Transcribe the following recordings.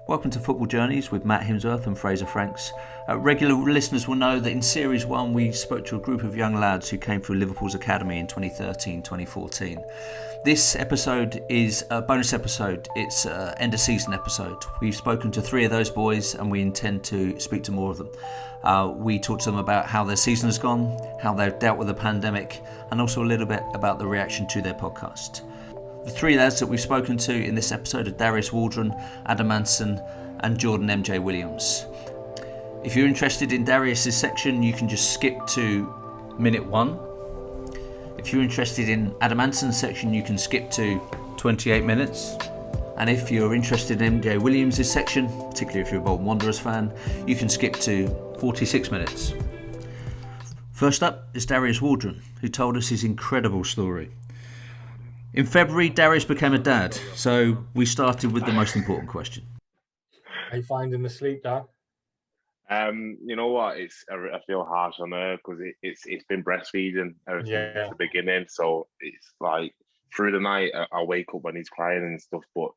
Welcome to Football Journeys with Matt Hemsworth and Fraser Franks. Regular listeners will know that in Series 1 we spoke to a group of young lads who came through Liverpool's academy in 2013-2014. This episode is a bonus episode. It's an end of season episode. We've spoken to 3 of those boys and we intend to speak to more of them. We talked to them about how their season has gone, how they've dealt with the pandemic, and also a little bit about the reaction to their podcast. The 3 lads that we've spoken to in this episode are Darius Waldron, Adam Anson and Jordan MJ Williams. If you're interested in Darius' section, you can just skip to minute 1. If you're interested in Adam Anson's section, you can skip to 28 minutes. And if you're interested in MJ Williams' section, particularly if you're a Bolton Wanderers fan, you can skip to 46 minutes. First up is Dahrius Waldron, who told us his incredible story. In February, Darius became a dad, so we started with the most important question. Are you finding the sleep, Dad? You know what? I feel harsh on her because it's been breastfeeding ever since the beginning. So it's like through the night, I wake up when he's crying and stuff. But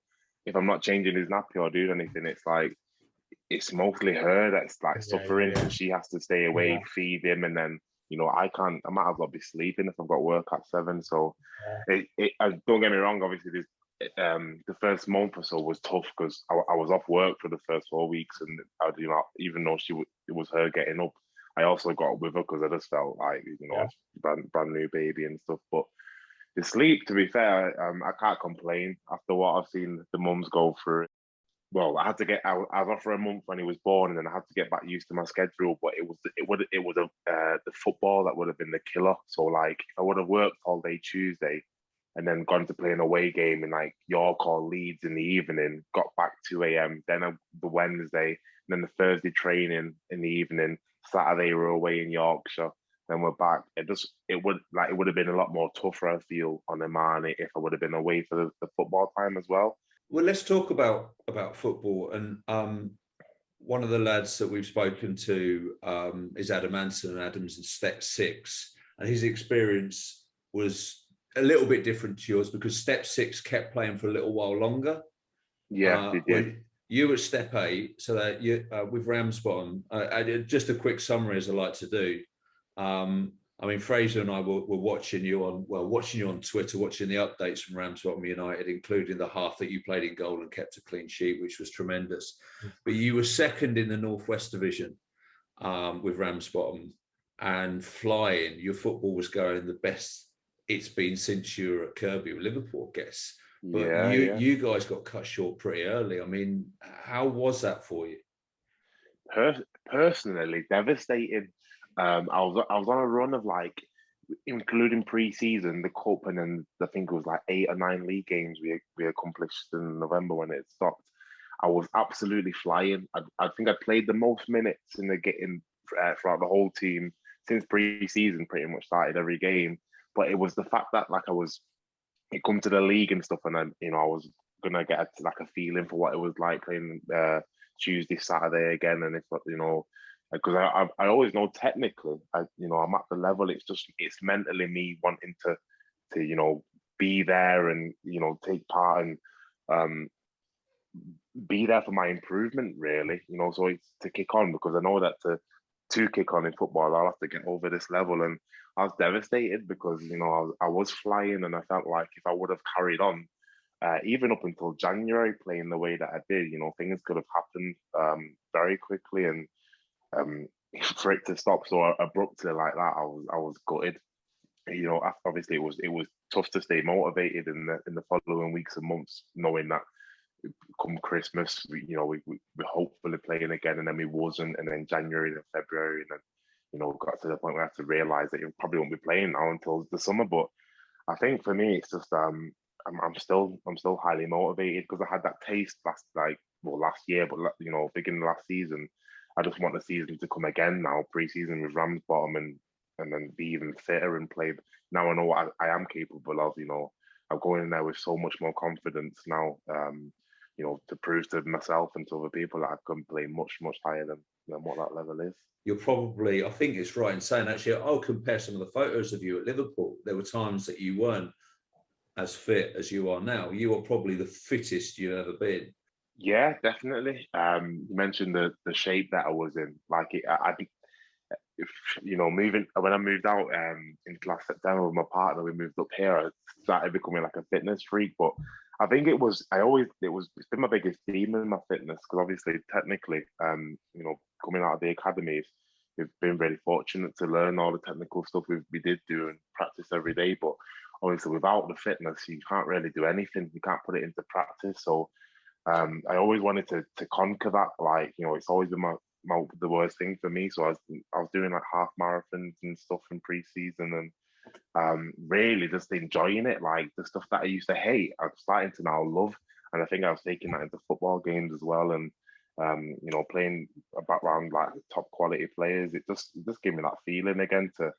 if I'm not changing his nappy or doing anything, it's like it's mostly her that's like suffering. So she has to stay away, feed him, and then. You know, I might as well be sleeping if I've got work at 7. So, don't get me wrong. Obviously, the first month or so was tough because I was off work for the first 4 weeks, and even though it was her getting up, I also got with her because I just felt like it's brand new baby and stuff. But the sleep, to be fair, I can't complain after what I've seen the mums go through. Well, I was off for a month when he was born, and then I had to get back used to my schedule. But it was the football that would have been the killer. So like, if I would have worked all day Tuesday, and then gone to play an away game in like York or Leeds in the evening, got back 2 a.m. Then the Wednesday, and then the Thursday training in the evening. Saturday we're away in Yorkshire. Then we're back. It would have been a lot more tougher, I feel, on the man if I would have been away for the football time as well. Well, let's talk about football. And one of the lads that we've spoken to is Adam Anson, and Adam's in Step 6. And his experience was a little bit different to yours because Step 6 kept playing for a little while longer. Yeah, they did. You were at Step 8, so that you with Ramsbottom. Just a quick summary, as I like to do. I mean, Fraser and I were watching you on Twitter, watching the updates from Ramsbottom United, including the half that you played in goal and kept a clean sheet, which was tremendous. But you were second in the Northwest Division with Ramsbottom and flying. Your football was going the best it's been since you were at Kirby with Liverpool, I guess. But you guys got cut short pretty early. I mean, how was that for you? Personally, devastating. I was on a run of like, including pre-season, the cup, and then I think it was like 8 or 9 league games we accomplished in November when it stopped. I was absolutely flying. I think I played the most minutes throughout the whole team since pre-season. Pretty much started every game, but it was the fact that it come to the league and stuff, and I was gonna get a feeling for what it was like playing Tuesday, Saturday again, and because I always know technically, I'm at the level. It's mentally me wanting to be there and take part and be there for my improvement, really. So it's to kick on, because I know that to kick on in football, I'll have to get over this level. And I was devastated because I was flying, and I felt like if I would have carried on, even up until January, playing the way that I did, things could have happened very quickly, and for it to stop so abruptly like that, I was gutted. Obviously it was tough to stay motivated in the following weeks and months, knowing that come Christmas, we hopefully playing again, and then we wasn't, and then January and February, and then got to the point where I had to realise that you probably won't be playing now until the summer. But I think for me, it's just I'm still highly motivated because I had that taste last year, but beginning of last season. I just want the season to come again now, pre-season with Ramsbottom, and then be even fitter and play. Now I know what I am capable of. I'm going in there with so much more confidence now. To prove to myself and to other people that I can play much, much higher than what that level is. You're probably, I think it's right in saying, actually, I'll compare some of the photos of you at Liverpool. There were times that you weren't as fit as you are now. You are probably the fittest you've ever been. Yeah, definitely. You mentioned the shape that I was in. Like, if moving when I moved out into last September with my partner, we moved up here. I started becoming like a fitness freak, but I think it's been my biggest theme in my fitness because obviously technically, coming out of the academies, we've been very fortunate to learn all the technical stuff we did do and practice every day. But obviously, without the fitness, you can't really do anything. You can't put it into practice. So I always wanted to conquer that. Like, it's always been the worst thing for me. So I was doing like half marathons and stuff in pre-season and really just enjoying it. Like the stuff that I used to hate, I'm starting to now love. And I think I was taking that into football games as well. And playing a background like top quality players, it just gave me that feeling again to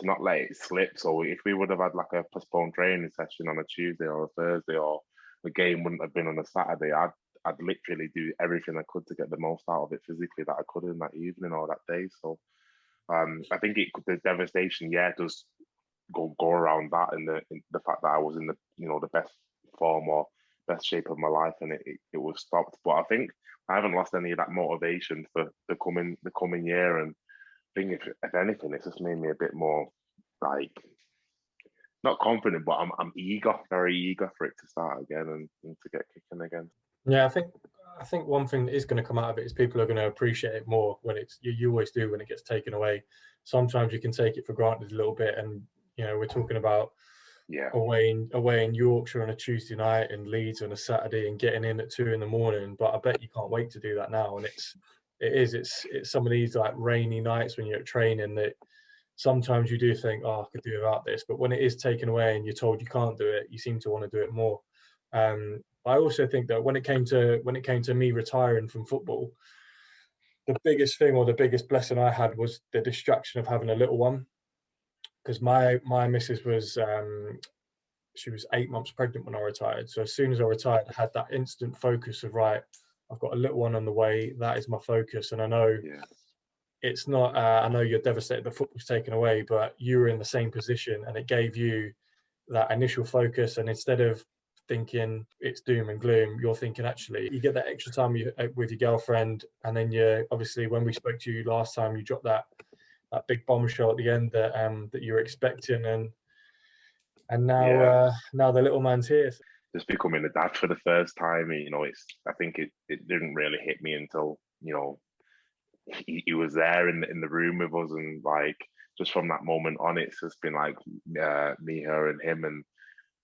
not let it slip. So if we would have had like a postponed training session on a Tuesday or a Thursday, or the game wouldn't have been on a Saturday, I'd literally do everything I could to get the most out of it physically that I could in that evening or that day. So I think the devastation, does go around that, and the fact that I was in the best form or best shape of my life, and it was stopped. But I think I haven't lost any of that motivation for the coming year, and I think if anything, it's just made me a bit more like not confident, but I'm eager, very eager for it to start again and to get kicking again. Yeah, I think one thing that is going to come out of it is people are going to appreciate it more when you always do when it gets taken away. Sometimes you can take it for granted a little bit, and we're talking about away in Yorkshire on a Tuesday night and Leeds on a Saturday and getting in at 2 a.m. But I bet you can't wait to do that now. And it's some of these like rainy nights when you're at training that sometimes you do think, oh, I could do without this. But when it is taken away and you're told you can't do it, you seem to want to do it more. I also think that when it came to me retiring from football, the biggest thing or the biggest blessing I had was the distraction of having a little one. Because my missus was she was 8 months pregnant when I retired. So as soon as I retired, I had that instant focus of, right, I've got a little one on the way. That is my focus. And I know it's not, I know you're devastated the football's taken away, but you were in the same position and it gave you that initial focus. And instead of thinking it's doom and gloom, you're thinking actually you get that extra time with your girlfriend. And then obviously when we spoke to you last time, you dropped that big bombshell at the end that you were expecting, and now the little man's here. Just becoming a dad for the first time, I think it didn't really hit me until he was there in the room with us, and like just from that moment on, it's just been like me, her, and him, and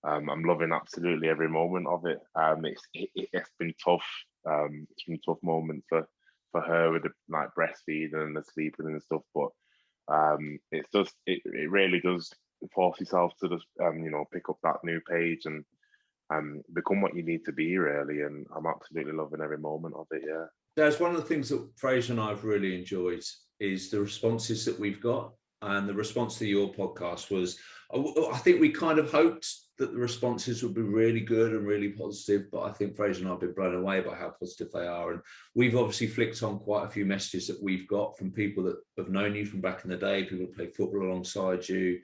I'm loving absolutely every moment of it. It's been tough. It's been a tough moment for her with the like breastfeeding and the sleeping and stuff, but it really does force yourself to just pick up that new page and become what you need to be, really. And I'm absolutely loving every moment of it. Yeah, that's one of the things that Fraser and I have really enjoyed is the responses that we've got, and the response to your podcast was, I think we kind of hoped that the responses would be really good and really positive, but I think Fraser and I have been blown away by how positive they are. And we've obviously flicked on quite a few messages that we've got from people that have known you from back in the day, people who played football alongside you,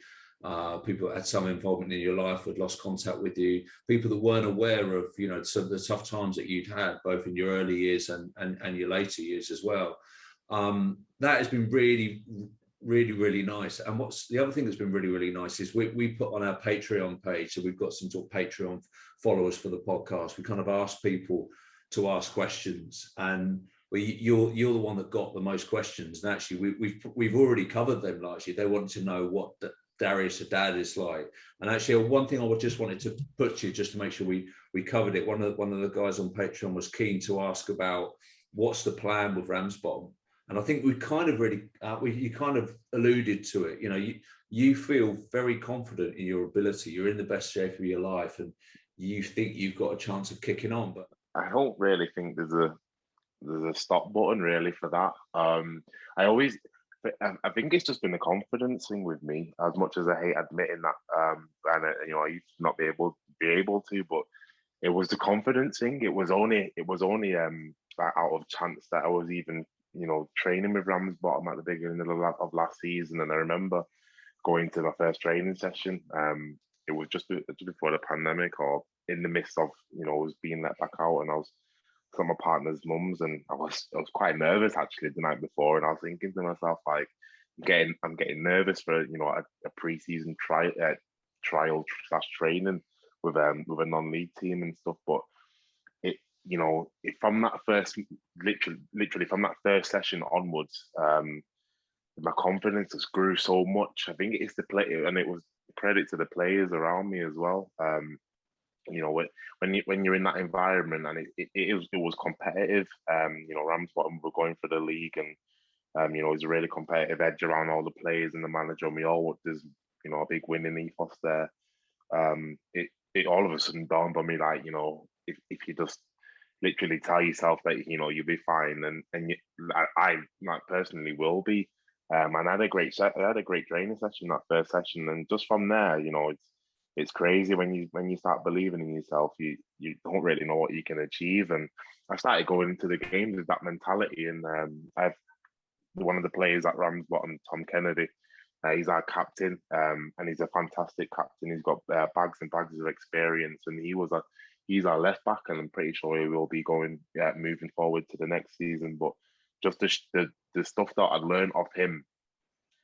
people that had some involvement in your life, who had lost contact with you, people that weren't aware of, some of the tough times that you'd had, both in your early years and your later years as well. That has been really, really, really nice. And what's the other thing that's been really, really nice is we put on our Patreon page, so we've got some sort of Patreon followers for the podcast. We kind of ask people to ask questions, and you're the one that got the most questions. And actually, we've already covered them largely. They wanted to know what Darius, a dad, is like. And actually, one thing I just wanted to put to you, just to make sure we covered it. One of the guys on Patreon was keen to ask about what's the plan with Ramsbottom. And I think we kind of really, you kind of alluded to it. You feel very confident in your ability. You're in the best shape of your life, and you think you've got a chance of kicking on. But I don't really think there's a stop button really for that. I think it's just been a confidence thing with me. As much as I hate admitting that, and I used to not be able to, but it was the confidence thing. It was only out of chance that I was even training with Ramsbottom at the beginning of last season. And I remember going to my first training session. It was just before the pandemic, or in the midst of, was being let back out, and I was my partner's mum's, and I was quite nervous actually the night before, and I was thinking to myself like, I'm getting nervous for a pre-season trial / training with a non-league team and stuff. But it from that first literally from that first session onwards, my confidence just grew so much. I think it's the play, and it was credit to the players around me as well. When you're in that environment, and it was competitive. Ramsbottom were going for the league, and it was a really competitive edge around all the players and the manager. And we all, there's a big winning ethos there. It all of a sudden dawned on me, like, if you just literally tell yourself that you'll be fine, and I like personally will be. And I had a great training session that first session, and just from there, it's crazy when you start believing in yourself. You don't really know what you can achieve, and I started going into the games with that mentality. And I've one of the players at Ramsbottom, Tom Kennedy. He's our captain, and he's a fantastic captain. He's got bags and bags of experience, and he's our left back, and I'm pretty sure he will be moving forward to the next season. But just the stuff that I learned of him,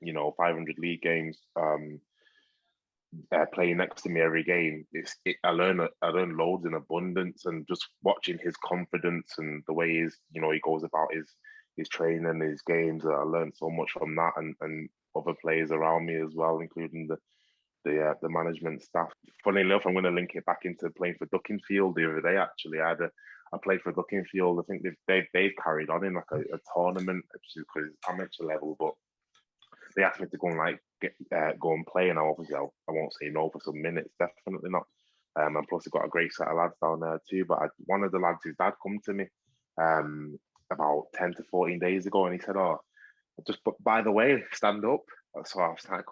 500 league games, playing next to me every game, I learned loads in abundance, and just watching his confidence and the way he goes about his training, his games. I learned so much from that, and other players around me as well, including the management staff. Funny enough, I'm going to link it back into playing for Duckingfield the other day. Actually, I played for Duckingfield. I think they've carried on in like a tournament, because it's amateur level, but they asked me to go and go and play, and obviously I won't say no for some minutes, definitely not. And plus I've got a great set of lads down there too. But one of the lads, his dad, come to me about 10 to 14 days ago, and he said, "Oh, by the way, stand up." So I was like,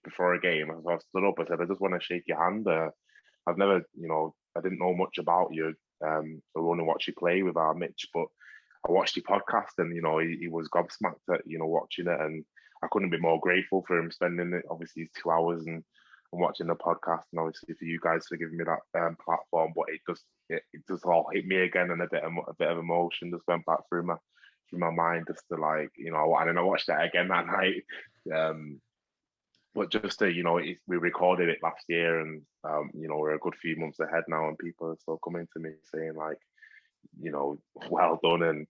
before a game, so I stood up. I said, "I just want to shake your hand. I've never, I didn't know much about you. I only watched you play with our Mitch, but I watched your podcast, and he was gobsmacked at watching it, and I couldn't be more grateful for him spending it, obviously 2 hours and watching the podcast, and obviously for you guys for giving me that platform. But it just all hit me again, and a bit of emotion just went back through my mind, just to and then I watched that again that night. But just to, we recorded it last year, and we're a good few months ahead now, and people are still coming to me saying like, well done, and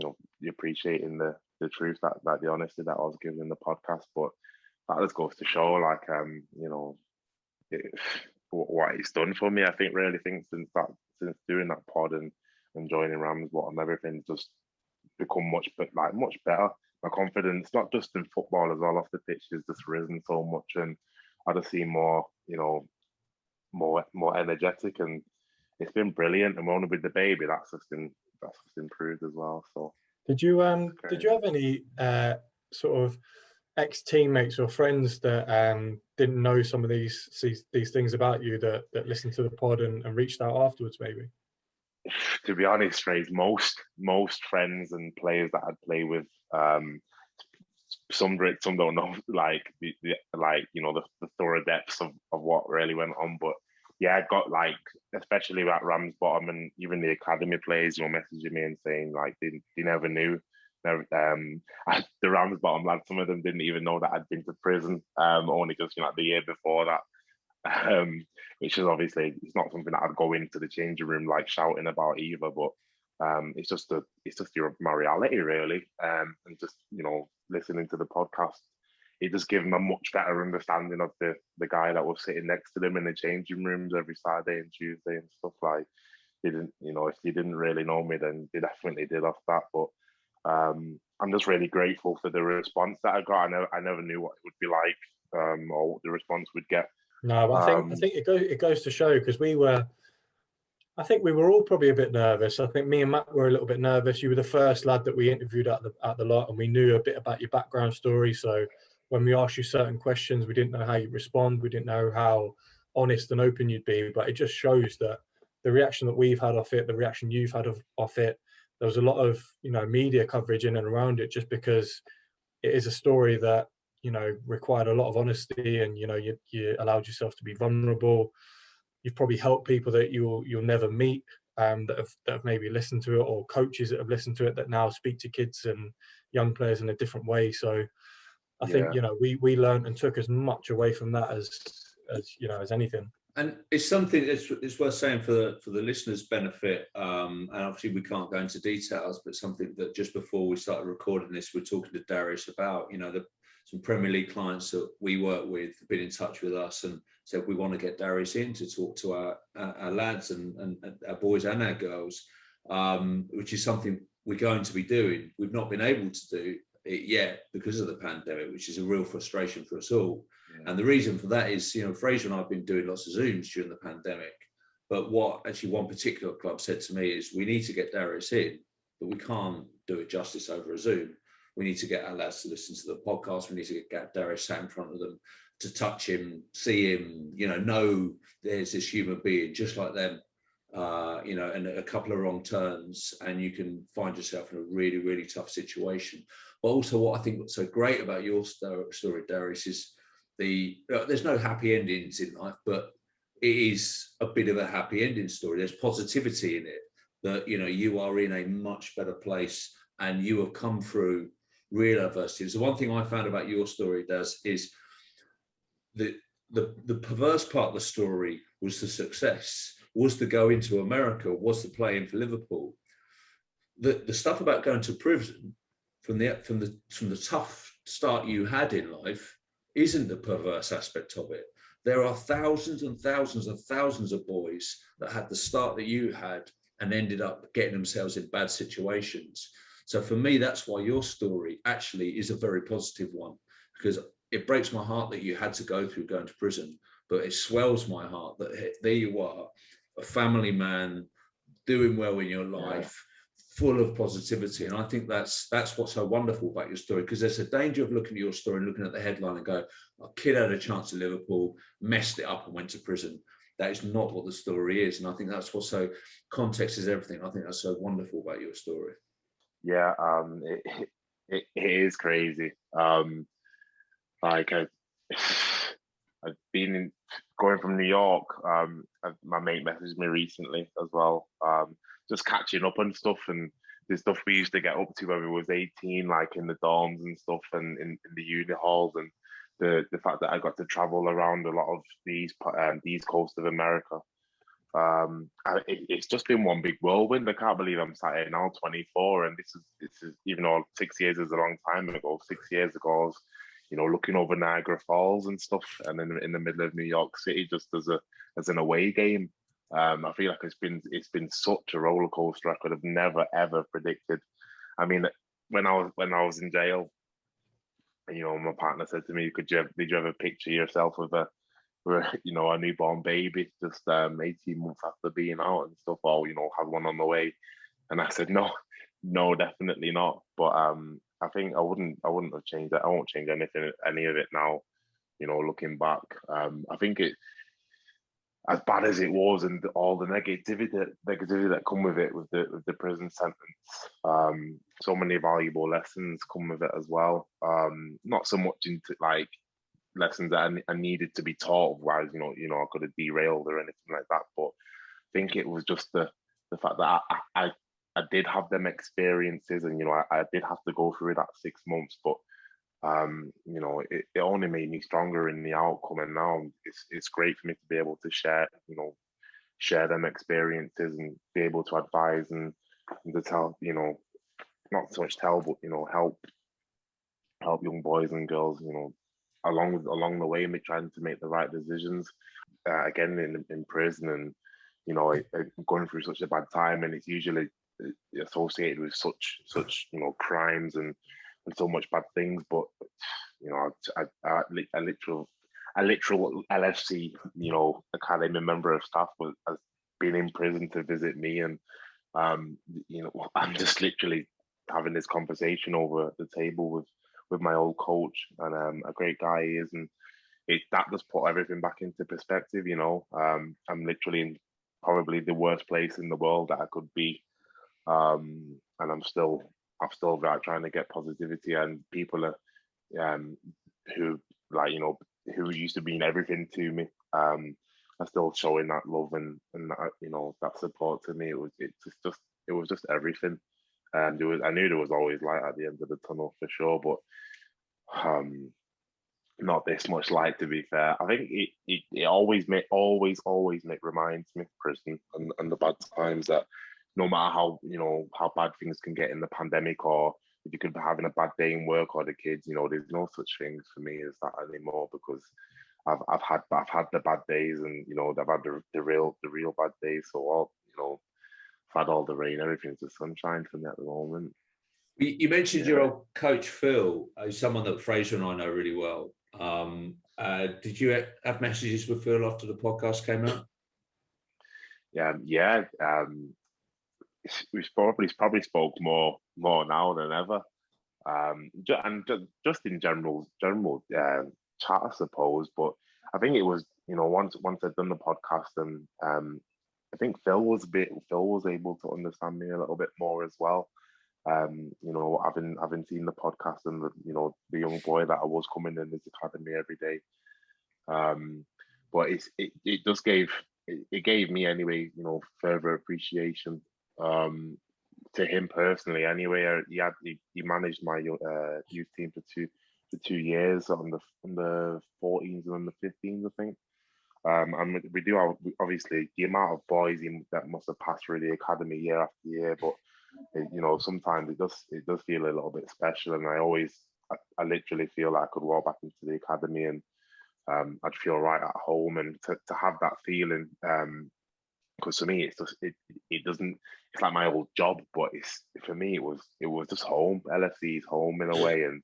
you're appreciating the truth, that the honesty that I was giving in the podcast. But that just goes to show, like, what it's done for me. I think since doing that pod and joining Ramsbottom, everything's just become much better. My confidence, not just in football as well, off the pitch, has just risen so much, and I just seem more energetic, and it's been brilliant. And only with the baby, that's just improved as well. So did you have any sort of ex-teammates or friends that didn't know some of these things about you, that listened to the pod and reached out afterwards, maybe? To be honest, Ray, most friends and players that I'd play with, some don't know, like the thorough depths of what really went on. But yeah, I got, like, especially at Ramsbottom, and even the academy players, messaging me and saying like they never knew. The Ramsbottom lads, some of them didn't even know that I'd been to prison, only just the year before that. Which is obviously, it's not something that I'd go into the changing room like shouting about either, but it's just my reality, really. And just listening to the podcast, it just gave them a much better understanding of the guy that was sitting next to them in the changing rooms every Saturday and Tuesday and stuff. Like, they didn't, if you didn't really know me, then they definitely did off that. But I'm just really grateful for the response that I got. I never knew what it would be like, or what the response would get. No, but I think it goes to show, because we were all probably a bit nervous. I think me and Matt were a little bit nervous. You were the first lad that we interviewed at the lot, and we knew a bit about your background story. So when we asked you certain questions, we didn't know how you'd respond. We didn't know how honest and open you'd be. But it just shows that the reaction that we've had off it, the reaction you've had off it, there was a lot of media coverage in and around it, just because it is a story that required a lot of honesty, and you allowed yourself to be vulnerable. You've probably helped people that you'll never meet, that have maybe listened to it, or coaches that have listened to it that now speak to kids and young players in a different way. So I think, you know, we learned and took as much away from that as you know, as anything. And it's something it's worth saying for the listeners' benefit, and obviously we can't go into details, but something that just before we started recording this, we're talking to Darius about, you know, some Premier League clients that we work with have been in touch with us and said we want to get Darius in to talk to our lads and our boys and our girls, which is something we're going to be doing. We've not been able to do it yet because of the pandemic, which is a real frustration for us all. And the reason for that is, you know, Fraser and I have been doing lots of Zooms during the pandemic. But what actually one particular club said to me is, we need to get Darius in, but we can't do it justice over a Zoom. We need to get our lads to listen to the podcast. We need to get Darius sat in front of them, to touch him, see him, you know there's this human being just like them, you know, and a couple of wrong turns and you can find yourself in a really, really tough situation. But also what I think what's so great about your story, Darius, is there's no happy endings in life, but it is a bit of a happy ending story. There's positivity in it, that, you know, you are in a much better place and you have come through real adversity. So one thing I found about your story, Daz, is the perverse part of the story was the success, was the go into America, was the playing for Liverpool. The stuff about going to prison from the tough start you had in life isn't the perverse aspect of it. There are thousands and thousands and thousands of boys that had the start that you had and ended up getting themselves in bad situations. So for me, that's why your story actually is a very positive one, because it breaks my heart that you had to go through going to prison, but it swells my heart that there you are, a family man, doing well in your life, full of positivity. And I think that's what's so wonderful about your story, because there's a danger of looking at your story and looking at the headline and go, a kid had a chance at Liverpool, messed it up and went to prison. That is not what the story is. And I think that's what's so, context is everything. I think that's so wonderful about your story. Yeah, it is crazy. Like I've been going from New York. My mate messaged me recently as well, just catching up on stuff and the stuff we used to get up to when we was 18, like in the dorms and stuff, and in the uni halls, and the fact that I got to travel around a lot of the East Coast of America. It's just been one big whirlwind. I can't believe I'm sat here now, 24, and this is even though 6 years is a long time ago. 6 years ago, I was, you know, looking over Niagara Falls and stuff, and then in the middle of New York City, just as an away game. I feel like it's been such a roller coaster. I could have never ever predicted. I mean, when I was in jail, you know, my partner said to me, did you ever picture yourself with a newborn baby just 18 months after being out and stuff, or, you know, have one on the way? And I said, no, definitely not. But I think I wouldn't have changed that. I won't change any of it now, you know, looking back. I think it, as bad as it was, and all the negativity that come with it, with the prison sentence, so many valuable lessons come with it as well. Not so much into like lessons that I needed to be taught, otherwise, you know, I could have derailed or anything like that. But I think it was just the fact that I did have them experiences, and, you know, I did have to go through that 6 months, but you know, it only made me stronger in the outcome. And now it's great for me to be able to share them experiences and be able to advise and to tell, you know, not so much tell, but, you know, help young boys and girls, you know, along the way, me trying to make the right decisions. Again, in prison, and, you know, going through such a bad time, and it's usually associated with such you know, crimes and so much bad things. But, you know, a literal LFC, you know, academy member of staff has been in prison to visit me, and you know, I'm just literally having this conversation over the table with my old coach, and a great guy he is, and that just put everything back into perspective. You know, I'm literally in probably the worst place in the world that I could be, and I'm still like trying to get positivity, and people are who, like, you know, who used to mean everything to me, are are still showing that love and that, you know, that support to me. It was just everything. And I knew there was always light at the end of the tunnel for sure, but not this much light, to be fair. I think it always reminds me of prison and the bad times, that no matter how, you know, how bad things can get in the pandemic, or if you could be having a bad day in work or the kids, you know, there's no such thing for me as that anymore, because I've had the bad days, and you know, I've had the real bad days. So all, you know, I've had all the rain, everything's just sunshine for me at the moment. You mentioned your old coach Phil, who's someone that Fraser and I know really well. Did you have messages with Phil after the podcast came out? Yeah. We've probably spoke more now than ever. And just in general chat, I suppose. But I think it was, you know, once I'd done the podcast, and I think Phil was able to understand me a little bit more as well. You know, having seen the podcast and you know, the young boy that I was coming in his academy every day. But it gave me anyway, you know, further appreciation to him personally. Anyway, he managed my youth team for 2 years on the 14s and on the 15s, I think. And we do have, obviously, the amount of boys that must have passed through the academy year after year, but you know, sometimes it does feel a little bit special, and I literally feel like I could walk back into the academy and I'd feel right at home, and to have that feeling, because for me it doesn't, it's like my old job, but for me it was just home. LFC is home in a way, and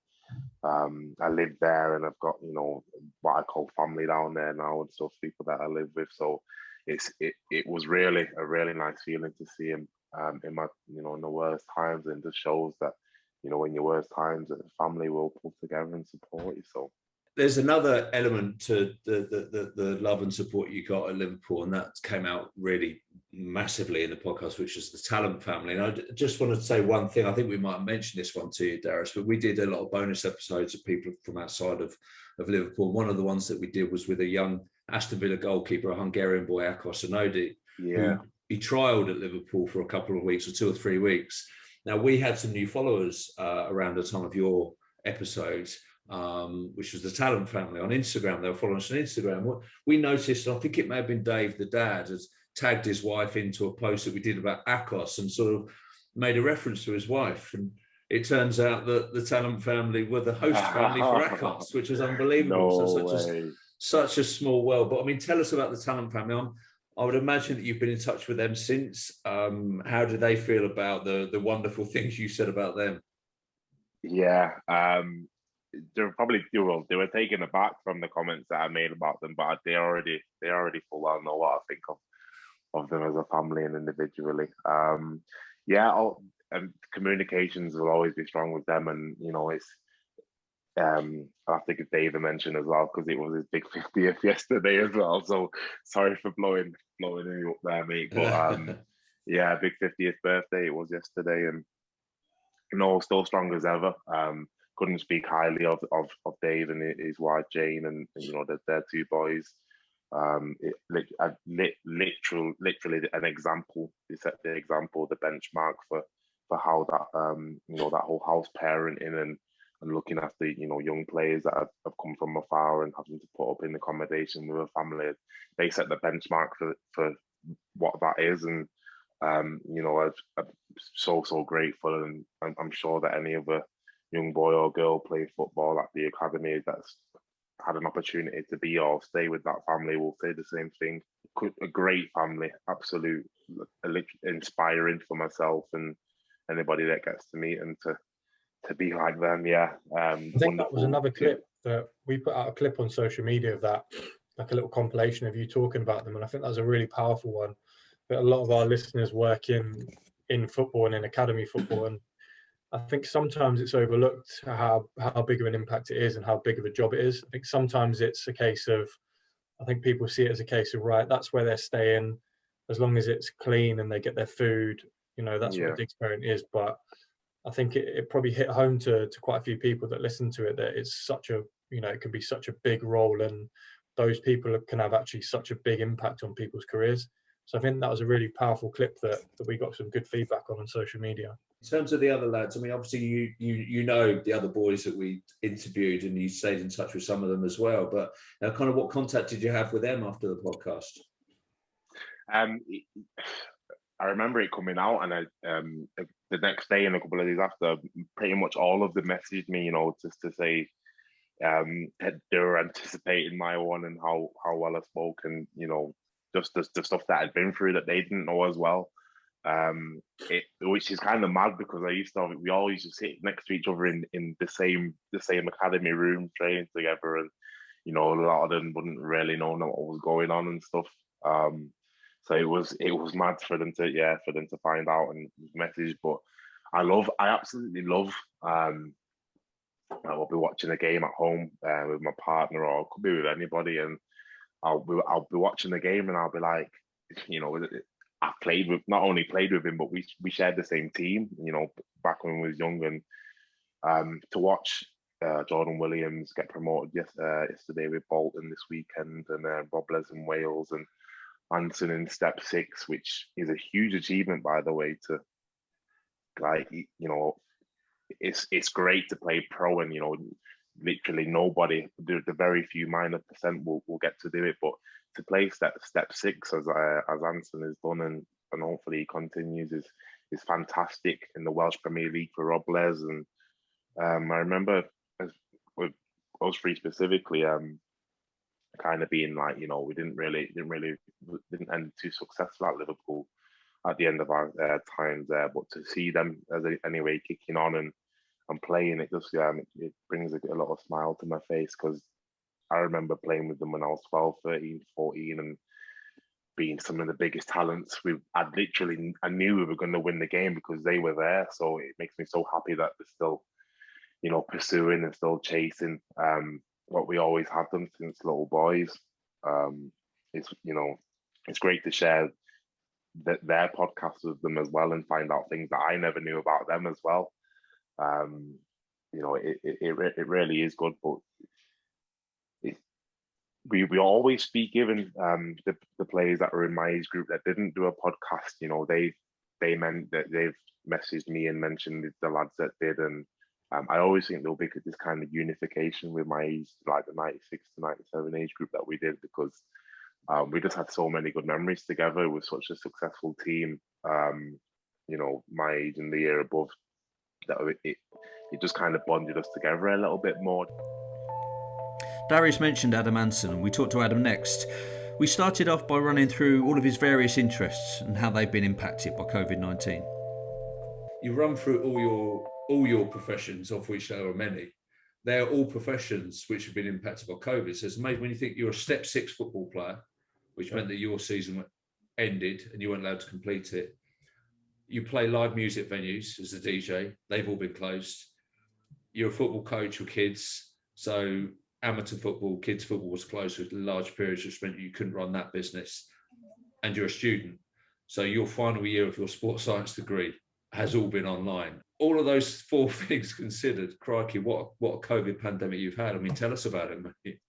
I live there, and I've got, you know, what I call family down there now, and stuff, people that I live with. So it was really a really nice feeling to see him in my, you know, in the worst times, and just shows that, you know, in your worst times, that the family will pull together and support you. So there's another element to the love and support you got at Liverpool, and that came out really massively in the podcast, which is the talent family. And I just wanted to say one thing. I think we might have mentioned this one to you, Darius, but we did a lot of bonus episodes of people from outside of Liverpool. One of the ones that we did was with a young Aston Villa goalkeeper, a Hungarian boy, Akos Anodi, who he trialled at Liverpool for a couple of weeks, or 2 or 3 weeks. Now, we had some new followers around the time of your episodes, which was the talent family on Instagram. They were following us on Instagram. What we noticed, and I think it may have been Dave, the dad, has tagged his wife into a post that we did about Akos, and sort of made a reference to his wife. And it turns out that the talent family were the host family for Akos, which was unbelievable. No such a small world. But I mean, tell us about the talent family. I would imagine that you've been in touch with them since. How do they feel about the wonderful things you said about them? Yeah, they're probably they were taken aback from the comments that I made about them, but they already full well know what I think of them as a family and individually. Communications will always be strong with them, and you know, it's I have to give Dave a mention as well, because it was his big 50th yesterday as well. So sorry for blowing you up there, mate. But yeah, big 50th birthday it was yesterday, and you know, still strong as ever. Couldn't speak highly of Dave and his wife Jane, and you know, their 2 boys. Literally an example. They set the example, the benchmark for how that you know, that whole house parenting and looking after, you know, young players that have come from afar and having to put up in accommodation with a family. They set the benchmark for what that is, and you know, I'm so grateful, and I'm sure that any other young boy or girl play football at the academy that's had an opportunity to be or stay with that family will say the same thing. A great family, absolute, inspiring for myself and anybody that gets to meet and to be like them. Yeah, I think that was another clip that we put out, a clip on social media of that, like a little compilation of you talking about them, and I think that was a really powerful one. But a lot of our listeners work in football and in academy football, and I think sometimes it's overlooked how big of an impact it is and how big of a job it is. I think sometimes it's a case of, I think people see it as a case of, right, that's where they're staying, as long as it's clean and they get their food, you know, that's what the Digs parent is. But I think it probably hit home to quite a few people that listen to it, that it's such a, you know, it can be such a big role, and those people can have actually such a big impact on people's careers. So I think that was a really powerful clip that we got some good feedback on social media. In terms of the other lads, I mean, obviously you know the other boys that we interviewed, and you stayed in touch with some of them as well. But kind of what contact did you have with them after the podcast? I remember it coming out, and the next day and a couple of days after, pretty much all of them messaged me, just to say that they were anticipating my one and how well I spoke, and just the stuff that I'd been through that they didn't know as well. Which is kind of mad, because we all used to sit next to each other in the same academy room, training together, and a lot of them wouldn't really know what was going on and stuff. So it was mad for them to find out and message. But I absolutely love. I'll be watching a game at home with my partner, or it could be with anybody, and I'll be watching the game, and I'll be like, I not only played with him, but we shared the same team, back when we was young, and to watch Jordan Williams get promoted yesterday with Bolton this weekend, and Robles in Wales, and Anson in Step 6, which is a huge achievement, by the way. To it's great to play pro, and literally nobody, the very few minor percent will get to do it, but to play step 6 as Anson has done, and hopefully he continues, is fantastic in the Welsh Premier League for Robles. And I remember with us three specifically, kind of being like, we didn't end too successful at Liverpool at the end of our times there, but to see them anyway kicking on and playing, it just it brings a lot of smile to my face, because I remember playing with them when I was 12, 13, 14, and being some of the biggest talents. I knew we were going to win the game because they were there. So it makes me so happy that they're still, pursuing and still chasing what we always have done since little boys. It's great to share their podcasts with them as well, and find out things that I never knew about them as well. It really is good, but we always speak, even the players that were in my age group that didn't do a podcast, they meant that they've messaged me and mentioned the lads that did, and I always think there'll be this kind of unification with my age, like the 96 to 97 age group that we did, because we just had so many good memories together with such a successful team. My age and the year above, that it just kind of bonded us together a little bit more. Darius mentioned Adam Anson, and we talked to Adam next. We started off by running through all of his various interests and how they've been impacted by COVID-19. You run through all your professions, of which there are many. They are all professions which have been impacted by COVID. So it's amazing when you think you're a Step 6 football player, which meant that your season ended and you weren't allowed to complete it. You play live music venues as a DJ. They've all been closed. You're a football coach with kids. So amateur football, kids football was closed with large periods, which meant you couldn't run that business. And you're a student. So your final year of your sports science degree has all been online. All of those 4 things considered, crikey, what a COVID pandemic you've had. I mean, tell us about it, mate.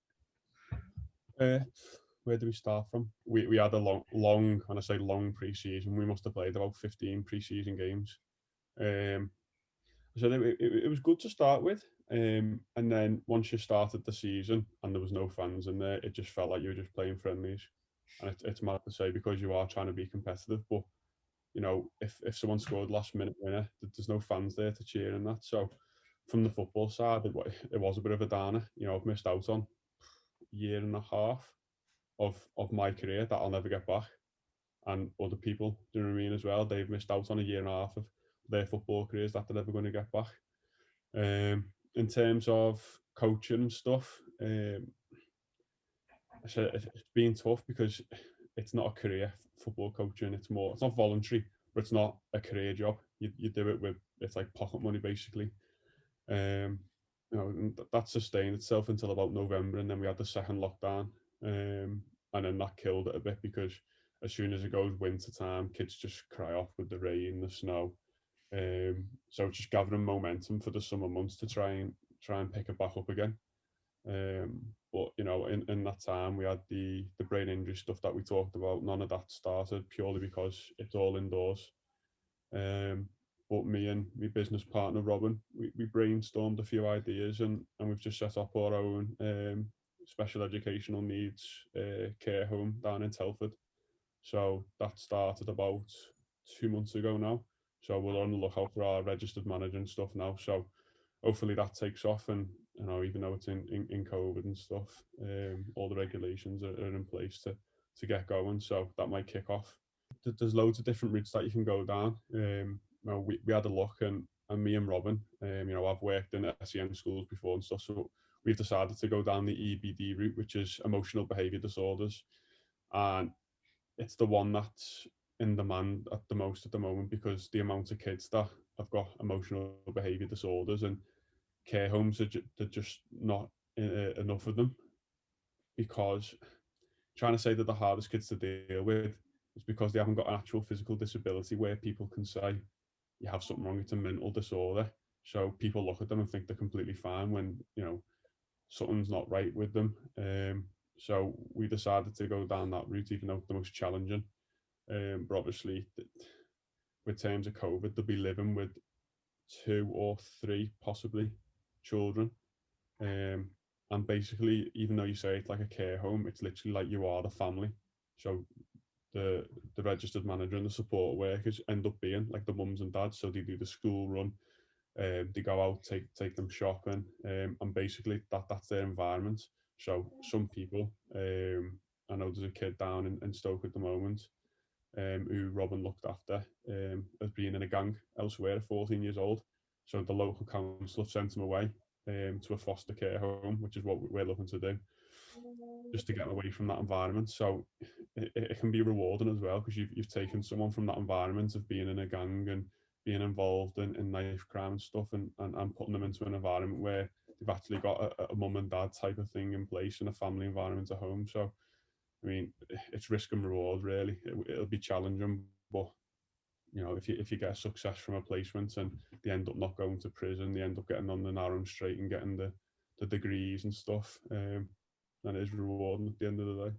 Where do we start from? We had a long, when I say long pre-season, we must have played about 15 pre-season games. So it was good to start with. And then once you started the season and there was no fans in there, it just felt like you were just playing friendlies. And it's mad to say, because you are trying to be competitive, but if someone scored last minute winner, there's no fans there to cheer and that. So from the football side, it was a bit of a downer. I've missed out on a year and a half of my career that I'll never get back, and other people, do you know what I mean, as well, they've missed out on a year and a half of their football careers that they're never going to get back. In terms of coaching and stuff, it's been tough because it's not a career, football coaching. It's not voluntary, but it's not a career job. You do it it's like pocket money basically. That sustained itself until about November, and then we had the second lockdown, and then that killed it a bit, because as soon as it goes winter time, kids just cry off with the rain, the snow. So just gathering momentum for the summer months to try and pick it back up again. But in that time we had the brain injury stuff that we talked about. None of that started purely because it's all indoors. But me and my business partner Robin, we brainstormed a few ideas, and we've just set up our own special educational needs care home down in Telford. So that started about 2 months ago now. So we're on the lookout for our registered manager and stuff now. So hopefully that takes off, and even though it's in COVID and stuff, all the regulations are in place to get going. So that might kick off. There's loads of different routes that you can go down. We had a look, and me and Robin, I've worked in SEN schools before and stuff, so we've decided to go down the EBD route, which is emotional behaviour disorders, and it's the one that's in demand at the most at the moment, because the amount of kids that have got emotional behaviour disorders, and care homes they're just not enough of them, because trying to say that the hardest kids to deal with is because they haven't got an actual physical disability where people can say you have something wrong, it's a mental disorder. So people look at them and think they're completely fine when something's not right with them. So we decided to go down that route, even though it's the most challenging. But obviously, with terms of COVID, they'll be living with 2 or 3 possibly children. And basically, even though you say it's like a care home, it's literally like you are the family. So the registered manager and the support workers end up being like the mums and dads. So they do the school run, they go out, take them shopping, and basically that's their environment. So some people, I know there's a kid down in Stoke at the moment, who Robin looked after, as being in a gang elsewhere at 14 years old. So the local council have sent him away to a foster care home, which is what we're looking to do, just to get him away from that environment. So it can be rewarding as well, because you've taken someone from that environment of being in a gang and being involved in knife crime and stuff, and putting them into an environment where they've actually got a mum and dad type of thing in place, and a family environment at home. So I mean, it's risk and reward really. It'll be challenging, but if you get a success from a placement and they end up not going to prison, they end up getting on the narrow and straight and getting the degrees and stuff, then it is rewarding at the end of the day.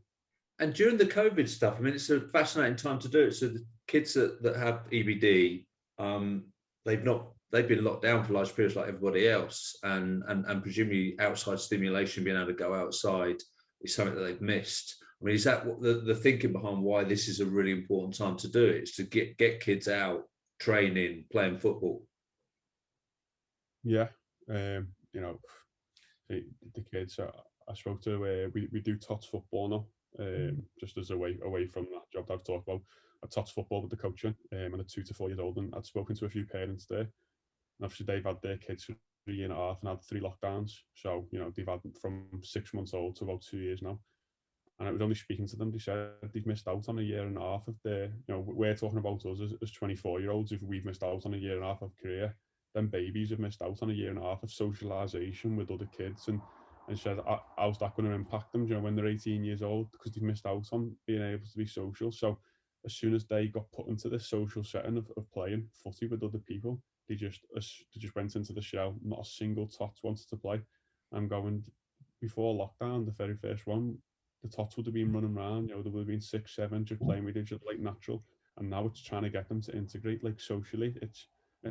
And during the COVID stuff, I mean, it's a fascinating time to do it. So the kids that have EBD, they've been locked down for large periods like everybody else, and presumably outside stimulation, being able to go outside, is something that they've missed. I mean, is that what the thinking behind why this is a really important time to do it? Is to get kids out, training, playing football? Yeah, the kids. I spoke to. We do tots football now, just as away from that job that I've talked about. I tots football with the coaching, and a 2 to 4 years old, and I'd spoken to a few parents there, and obviously they've had their kids for 3 years and a half and had 3 lockdowns. So they've had from 6 months old to about 2 years now. And I was only speaking to them, they said they've missed out on 1.5 years of their, we're talking about us as 24-year-olds, if we've missed out on 1.5 years of career, then babies have missed out on 1.5 years of socialisation with other kids. And said, how's that going to impact them, when they're 18 years old, because they've missed out on being able to be social. So as soon as they got put into this social setting of playing footy with other people, they just went into the shell. Not a single tot wanted to play. I'm going, before lockdown, the very first one, the tots would have been running around, there would have been 6, 7 just playing with each other like natural. And now it's trying to get them to integrate like socially. It's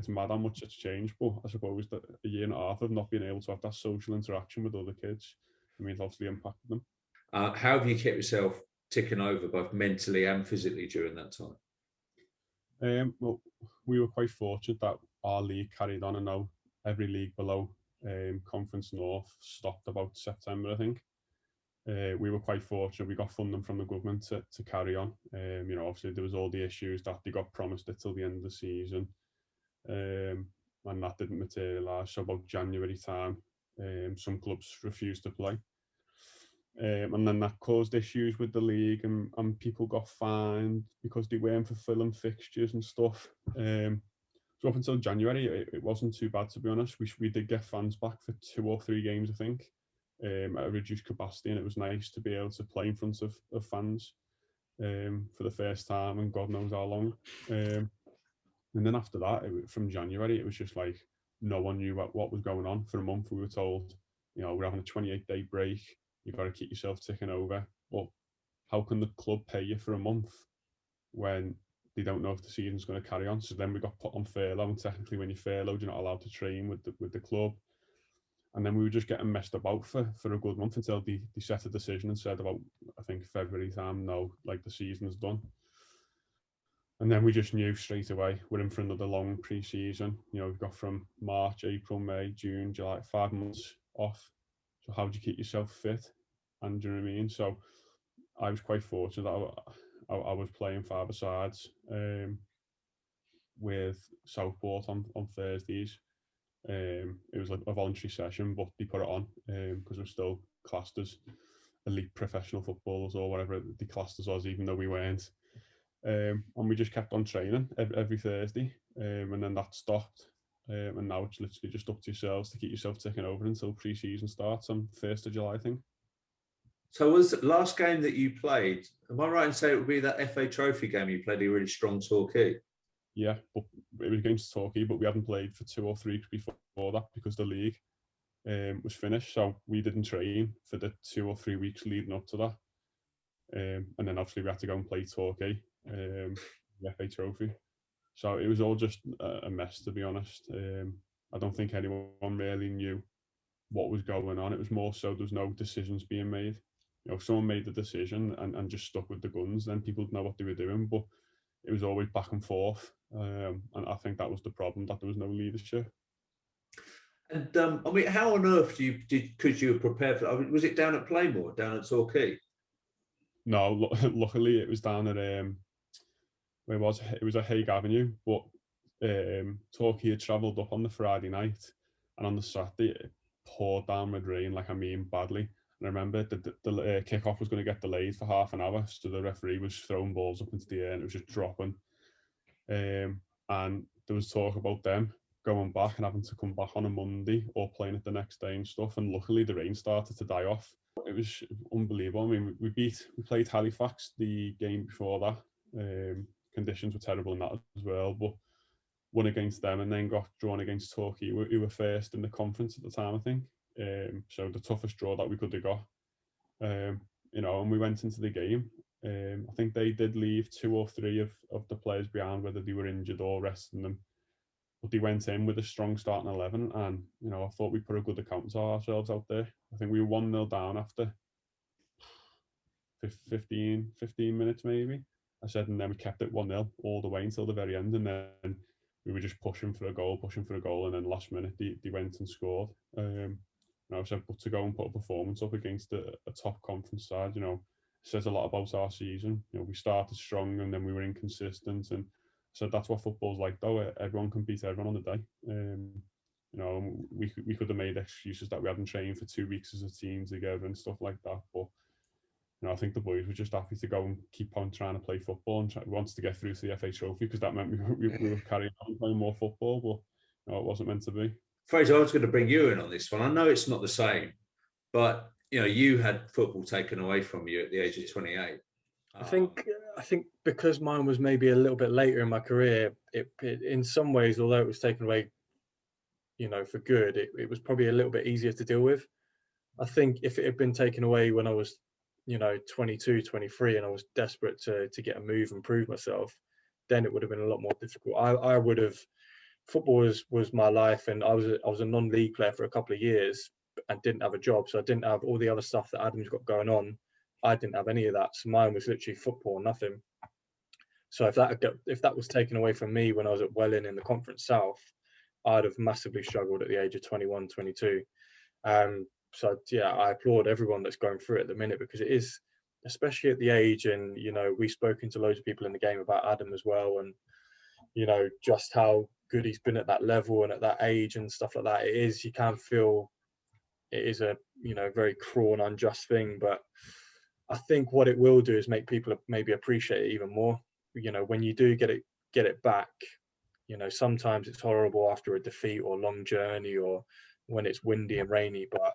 mad how much it's changed. But I suppose that 1.5 years of not being able to have that social interaction with other kids, it's obviously impacted them. How have you kept yourself ticking over both mentally and physically during that time? Well, we were quite fortunate that our league carried on, and now every league below Conference North stopped about September, I think. We were quite fortunate. We got funding from the government to carry on. Obviously there was all the issues that they got promised it till the end of the season, and that didn't materialise. So about January time, some clubs refused to play, and then that caused issues with the league, and people got fined because they weren't fulfilling fixtures and stuff. So up until January, it wasn't too bad, to be honest. We did get fans back for 2 or 3 games, I think. At a reduced capacity, and it was nice to be able to play in front of fans for the first time and God knows how long. And then after that, from January, it was just like no one knew what was going on. For a month, we were told, we're having a 28-day break. You've got to keep yourself ticking over. Well, how can the club pay you for a month when they don't know if the season's going to carry on? So then we got put on furlough, and technically when you're furloughed, you're not allowed to train with the club. And then we were just getting messed about for a good month until they set a decision and said about, I think, February time, no, like the season's done. And then we just knew straight away we're in for another long pre-season. We've got from March, April, May, June, July, 5 months off. So how do you keep yourself fit? And do you know what I mean? So I was quite fortunate that I was playing 5-a-sides with Southport on Thursdays. It was like a voluntary session, but they put it on because we're still classed as elite professional footballers or whatever they classed us as, even though we weren't. And we just kept on training every Thursday, and then that stopped. And now it's literally just up to yourselves to keep yourself ticking over until pre-season starts on 1st of July, I think. So was the last game that you played, am I right in saying it would be that FA Trophy game you played a really strong Torquay? Yeah, but it was against Torquay, but we hadn't played for 2 or 3 weeks before that because the league was finished. So we didn't train for the 2 or 3 weeks leading up to that. And then obviously we had to go and play Torquay, the FA Trophy. So it was all just a mess, to be honest. I don't think anyone really knew what was going on. It was more so there was no decisions being made. If someone made the decision and just stuck with the guns, then people would know what they were doing. But it was always back and forth. And I think that was the problem, that there was no leadership. And I mean, how on earth could you have prepared for that? I mean, was it down at Playmore, down at Torquay? No, luckily it was down at where was it? It was at Hague Avenue, but Torquay had travelled up on the Friday night, and on the Saturday it poured down with rain, like I mean badly. And I remember the kick-off was going to get delayed for half an hour, so the referee was throwing balls up into the air and it was just dropping. And there was talk about them going back and having to come back on a Monday or playing it the next day and stuff. And luckily the rain started to die off. It was unbelievable. I mean, we played Halifax the game before that. Conditions were terrible in that as well, but won against them and then got drawn against Torquay, who were first in the conference at the time, I think. So the toughest draw that we could have got. And we went into the game. I think they did leave 2 or 3 of the players behind, whether they were injured or resting them. But they went in with a strong starting 11, and I thought we put a good account of ourselves out there. I think we were 1-0 down after 15 minutes maybe. I said, and then we kept it 1-0 all the way until the very end, and then we were just pushing for a goal, and then last minute they went and scored. I said, but to go and put a performance up against a top conference side, says a lot about our season. We started strong and then we were inconsistent, and so that's what football's like, though. Everyone can beat everyone on the day. We could have made excuses that we hadn't trained for 2 weeks as a team together and stuff like that, but I think the boys were just happy to go and keep on trying to play football and wanted to get through to the FA Trophy, because that meant we were carrying on playing more football, but it wasn't meant to be. Fraser, I was going to bring you in on this one. I know it's not the same, but you had football taken away from you at the age of 28. I think because mine was maybe a little bit later in my career, it in some ways, although it was taken away, for good, it was probably a little bit easier to deal with. I think if it had been taken away when I was 22, 23, and I was desperate to get a move and prove myself, then it would have been a lot more difficult. I would have, football was my life, and I was a non-league player for a couple of years and didn't have a job, so I didn't have all the other stuff that Adam's got going on. I didn't have any of that, so mine was literally football, nothing. So if that was taken away from me when I was at Welling in the Conference South, I'd have massively struggled at the age of 21, 22. So yeah, I applaud everyone that's going through it at the minute, because it is, especially at the age, and we've spoken to loads of people in the game about Adam as well, and just how good he's been at that level and at that age and stuff like that. You can feel it is a very cruel and unjust thing, but I think what it will do is make people maybe appreciate it even more. When you do get it back, sometimes it's horrible after a defeat or long journey, or when it's windy and rainy, but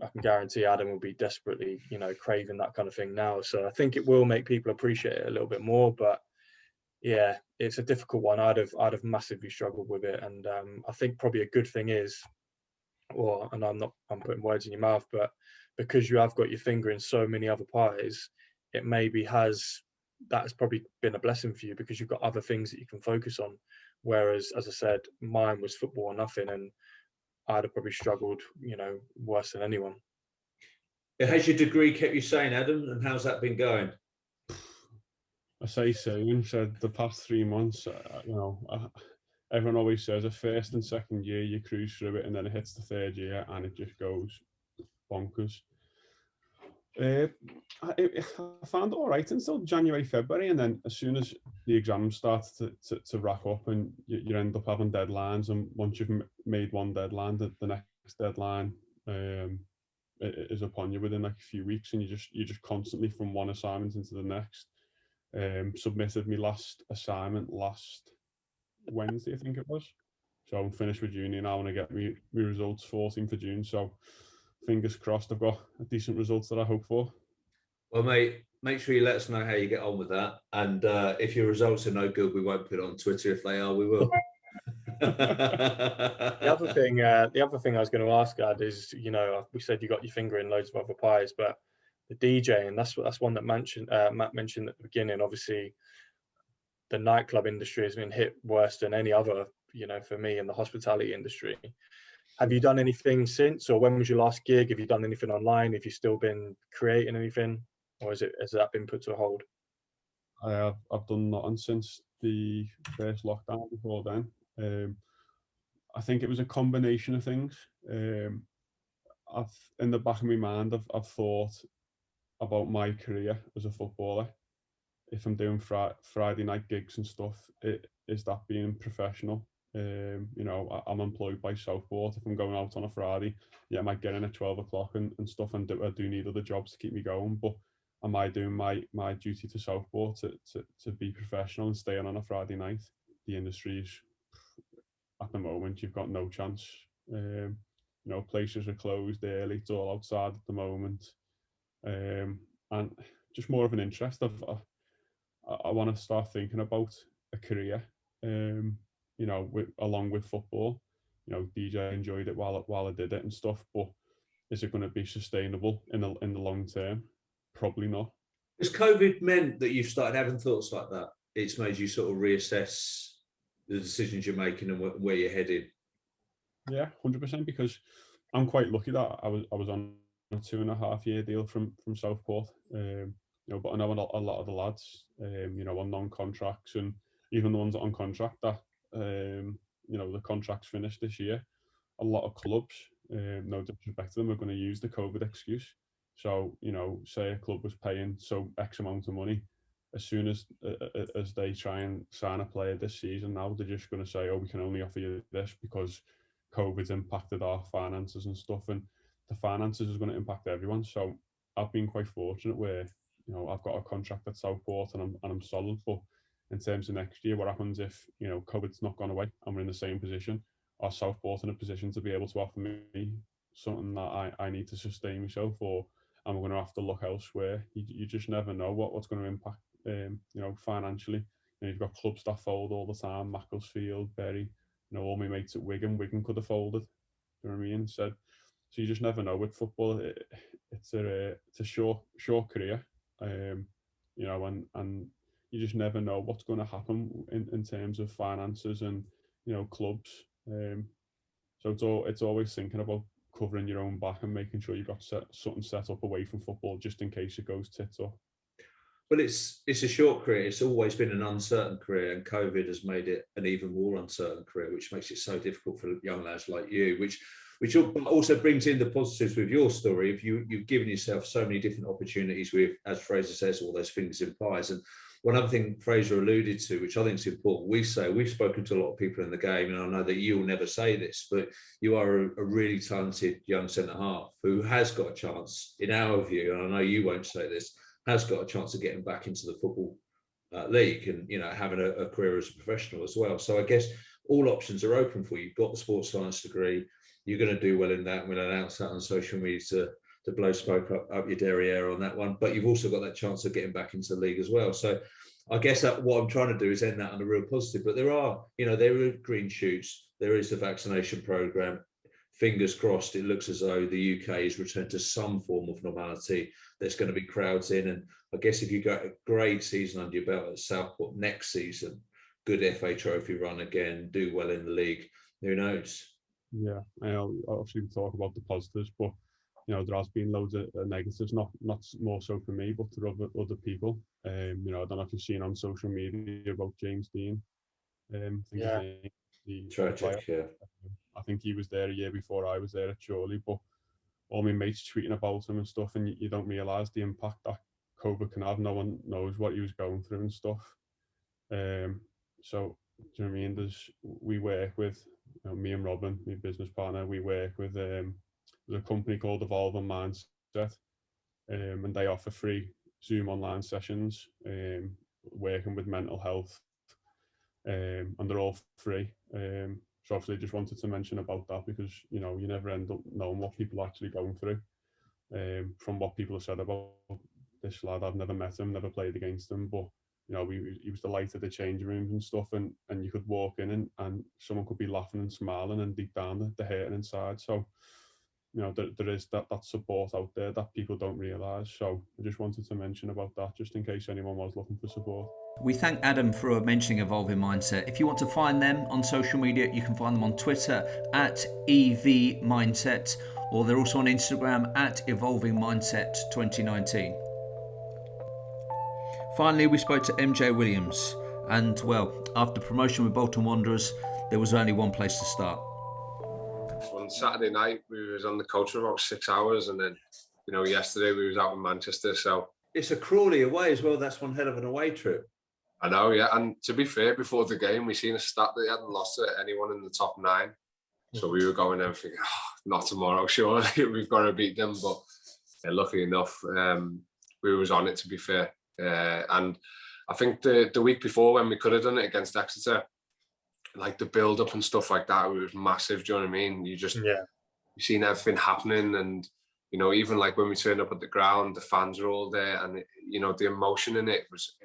I can guarantee Adam will be desperately, craving that kind of thing now. So I think it will make people appreciate it a little bit more. But yeah, it's a difficult one. I'd have massively struggled with it, and I think probably a good thing is and I'm putting words in your mouth, but because you have got your finger in so many other pies, it maybe that's probably been a blessing for you because you've got other things that you can focus on. Whereas, as I said, mine was football or nothing, and I'd have probably struggled, worse than anyone. Has your degree kept you sane, Adam? And how's that been going? I say same. So the past 3 months, everyone always says a first and second year you cruise through it, and then it hits the third year and it just goes bonkers. I found it all right until January, February, and then as soon as the exams start to rack up and you end up having deadlines, and once you've made one deadline, the next deadline is upon you within like a few weeks, and you're just constantly from one assignment into the next. Submitted my last assignment last Wednesday, I think it was. So I'm finished with uni now, and I get my results 14th of June. So fingers crossed I've got a decent results that I hope for. Well, mate, make sure you let us know how you get on with that. And if your results are no good, we won't put it on Twitter. If they are, we will. The other thing I was going to ask, Ad, is we said you got your finger in loads of other pies, but the DJ, and that's one that Matt mentioned at the beginning. Obviously, the nightclub industry has been hit worse than any other. For me, in the hospitality industry. Have you done anything since, or when was your last gig? Have you done anything online? Have you still been creating anything, or has that been put to a hold? I've done nothing since the first lockdown. Before then, I think it was a combination of things. I've in the back of my mind, I've thought about my career as a footballer. If I'm doing Friday night gigs and stuff, is that being professional? I'm employed by Southport. If I'm going out on a Friday, I might get in at 12 o'clock and stuff, and I do need other jobs to keep me going. But am I doing my duty to Southport to be professional and staying on a Friday night? The industry is, at the moment, you've got no chance. Places are closed early. It's all outside at the moment, and just more of an interest of I want to start thinking about a career. Along with football. DJ enjoyed it while I did it and stuff, but is it going to be sustainable in the long term? Probably not. Has COVID meant that you've started having thoughts like that? It's made you sort of reassess the decisions you're making and where you're headed? Yeah, 100%, because I'm quite lucky that I was on a 2.5 year deal from Southport. But I know a lot of the lads, on non-contracts, and even the ones on contract that, the contract's finished this year. A lot of clubs, no disrespect to them, are going to use the COVID excuse. So, say a club was paying X amount of money, as soon as they try and sign a player this season, now they're just going to say, oh, we can only offer you this because COVID's impacted our finances and stuff, and the finances is going to impact everyone. So I've been quite fortunate where, I've got a contract at Southport and I'm solid. But in terms of next year, what happens if, COVID's not gone away and we're in the same position? Are Southport in a position to be able to offer me something that I need to sustain myself, or am I going to have to look elsewhere? You just never know what's going to impact, financially. You've got clubs that fold all the time, Macclesfield, Bury, all my mates at Wigan could have folded. You know what I mean? So you just never know with football. It's a short career, and you just never know what's going to happen in terms of finances and clubs. So it's always thinking about covering your own back and making sure you've got something set up away from football just in case it goes tits up. Well, it's a short career. It's always been an uncertain career, and COVID has made it an even more uncertain career, which makes it so difficult for young lads like you, which also brings in the positives with your story. If you've given yourself so many different opportunities with, as Fraser says, all those fingers in pies. And one other thing Fraser alluded to, which I think is important, we've spoken to a lot of people in the game, and I know that you'll never say this, but you are a really talented young centre-half who has got a chance, in our view, and I know you won't say this, has got a chance of getting back into the football league and having a career as a professional as well. So I guess all options are open for you. You've got the sports science degree. You're going to do well in that. We'll announce that on social media to blow smoke up your derriere on that one. But you've also got that chance of getting back into the league as well. So I guess that what I'm trying to do is end that on a real positive. But there are green shoots. There is the vaccination program. fingers crossed, it looks as though the UK has returned to some form of normality. There's going to be crowds in. And I guess if you got a great season under your belt at Southport next season, good FA Trophy run again, do well in the league, who knows? Yeah, I'll obviously talk about the positives, but there has been loads of negatives, not more so for me, but for other people. I don't know if you've seen on social media about James Dean. Tragic, yeah. I think he was there a year before I was there at Chorley, but all my mates tweeting about him and stuff, and you don't realise the impact that COVID can have. No one knows what he was going through and stuff. So, do you know what I mean? We work with, me and Robin, my business partner, we work with there's a company called Evolving Mindset, and they offer free Zoom online sessions, working with mental health, and they're all free. So obviously just wanted to mention about that because, you never end up knowing what people are actually going through. From what people have said about this lad, I've never met him, never played against him, but he was the light of the changing rooms and stuff, and you could walk in and someone could be laughing and smiling, and deep down they're hurting inside. So there is that support out there that people don't realise. So I just wanted to mention about that, just in case anyone was looking for support. We thank Adam for mentioning Evolving Mindset. If you want to find them on social media, you can find them on Twitter at EV Mindset, or they're also on Instagram at Evolving Mindset 2019. Finally, we spoke to MJ Williams, and well, after promotion with Bolton Wanderers, there was only one place to start. On Saturday night, we was on the coach for about 6 hours, and then, yesterday we was out in Manchester. So it's a Crawley away as well. That's one hell of an away trip. I know, yeah. And to be fair, before the game, we seen a stat that he hadn't lost to anyone in the top 9. So we were going there thinking, not tomorrow, surely we've got to beat them. But luckily enough, we was on it, to be fair. And I think the week before, when we could have done it against Exeter, like the build up and stuff like that, it was massive. Do you know what I mean? You seen everything happening, and even like when we turned up at the ground, the fans were all there, and the emotion in it was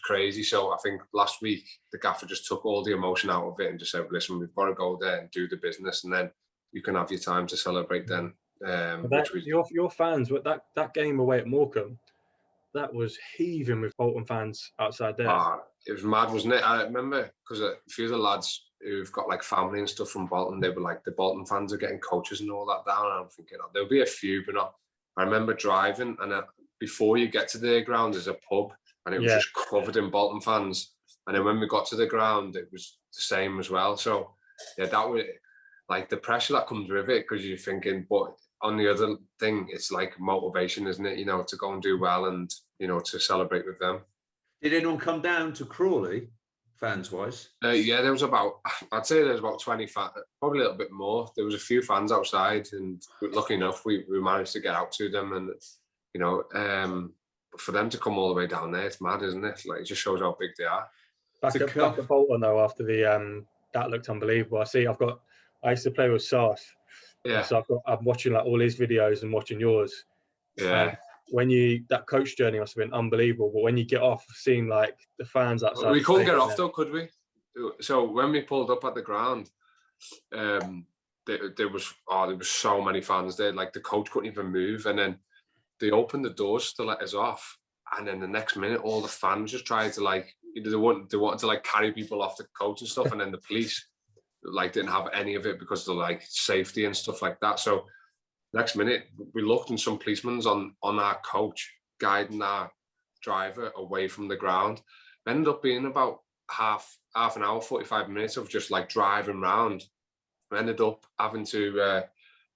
crazy. So I think last week the gaffer just took all the emotion out of it and just said, "Listen, we've got to go there and do the business, and then you can have your time to celebrate." Then your fans, that game away at Morecambe, that was heaving with Bolton fans outside there. It was mad, wasn't it? I remember because a few of the lads who've got like family and stuff from Bolton, they were like, the Bolton fans are getting coaches and all that down. And I'm thinking, there'll be a few, but not. I remember driving, and before you get to the ground, there's a pub, and it was just covered in Bolton fans. And then when we got to the ground, it was the same as well. So yeah, that was like the pressure that comes with it, because you're thinking, but on the other thing, it's like motivation, isn't it? To go and do well and, to celebrate with them. Did anyone come down to Crawley, fans-wise? Yeah, there was I'd say there was about 20 fans, probably a little bit more. There was a few fans outside, and lucky enough, we managed to get out to them. And, for them to come all the way down there, it's mad, isn't it? Like, it just shows how big they are. Back at Bolton, though, after the that looked unbelievable. I used to play with Sars. Yeah. So I'm watching like all his videos and watching yours. Yeah. When that coach journey must have been unbelievable, but when you get off, seeing like the fans outside, we couldn't get off though, could we? So when we pulled up at the ground, there was so many fans there. Like the coach couldn't even move, and then they opened the doors to let us off, and then the next minute, all the fans just tried to they wanted to like carry people off the coach and stuff, and then the police didn't have any of it because of like safety and stuff like that. So next minute we looked, and some policemen's on our coach guiding our driver away from the ground. It ended up being about half an hour, 45 minutes of just like driving around. We ended up having to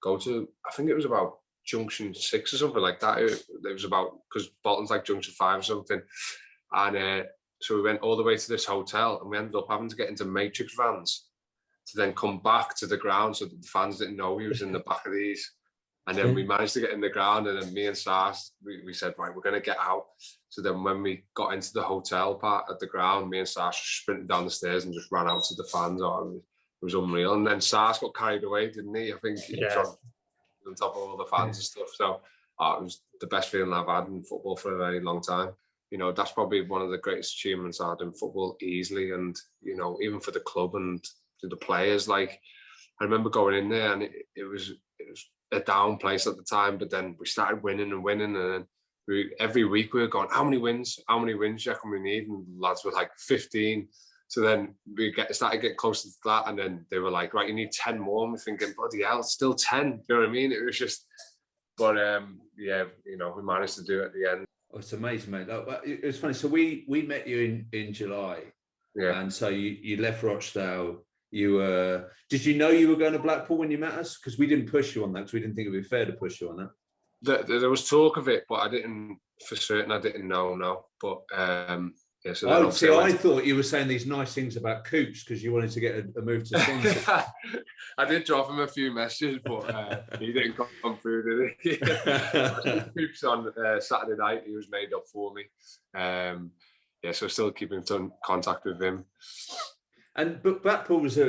go to, I think it was about junction 6 or something like that. It was about, because Bolton's like junction 5 or something, and so we went all the way to this hotel, and we ended up having to get into matrix vans to then come back to the ground, so that the fans didn't know we was in the back of these. And then we managed to get in the ground, and then me and Sars, we said, right, we're going to get out. So then when we got into the hotel part at the ground, me and Sars sprinted down the stairs and just ran out to the fans. It was unreal. And then Sars got carried away, didn't he? I think he was on top of all the fans and stuff. So it was the best feeling I've had in football for a very long time. That's probably one of the greatest achievements I had in football, easily. And, even for the club and the players, I remember going in there, and it was a down place at the time, but then we started winning, and then every week we were going, how many wins do you reckon we need? And the lads were like 15. So then we started getting closer to that, and then they were like, right, you need 10 more. And we're thinking, bloody hell, it's still 10. Do you know what I mean? It was just, but yeah, you know, we managed to do it at the end. Oh, it's amazing, mate. It was funny. So we met you in July, yeah, and so you left Rochdale. Did you know you were going to Blackpool when you met us? Because we didn't push you on that, because we didn't think it would be fair to push you on that. There was talk of it, but I didn't, for certain, I didn't know, no. But yeah, so I thought you were saying these nice things about Coops because you wanted to get a move to Swansea. I did drop him a few messages, but he didn't come through, did he? Coops on Saturday night, he was made up for me. Yeah, so still keeping contact with him. But Blackpool was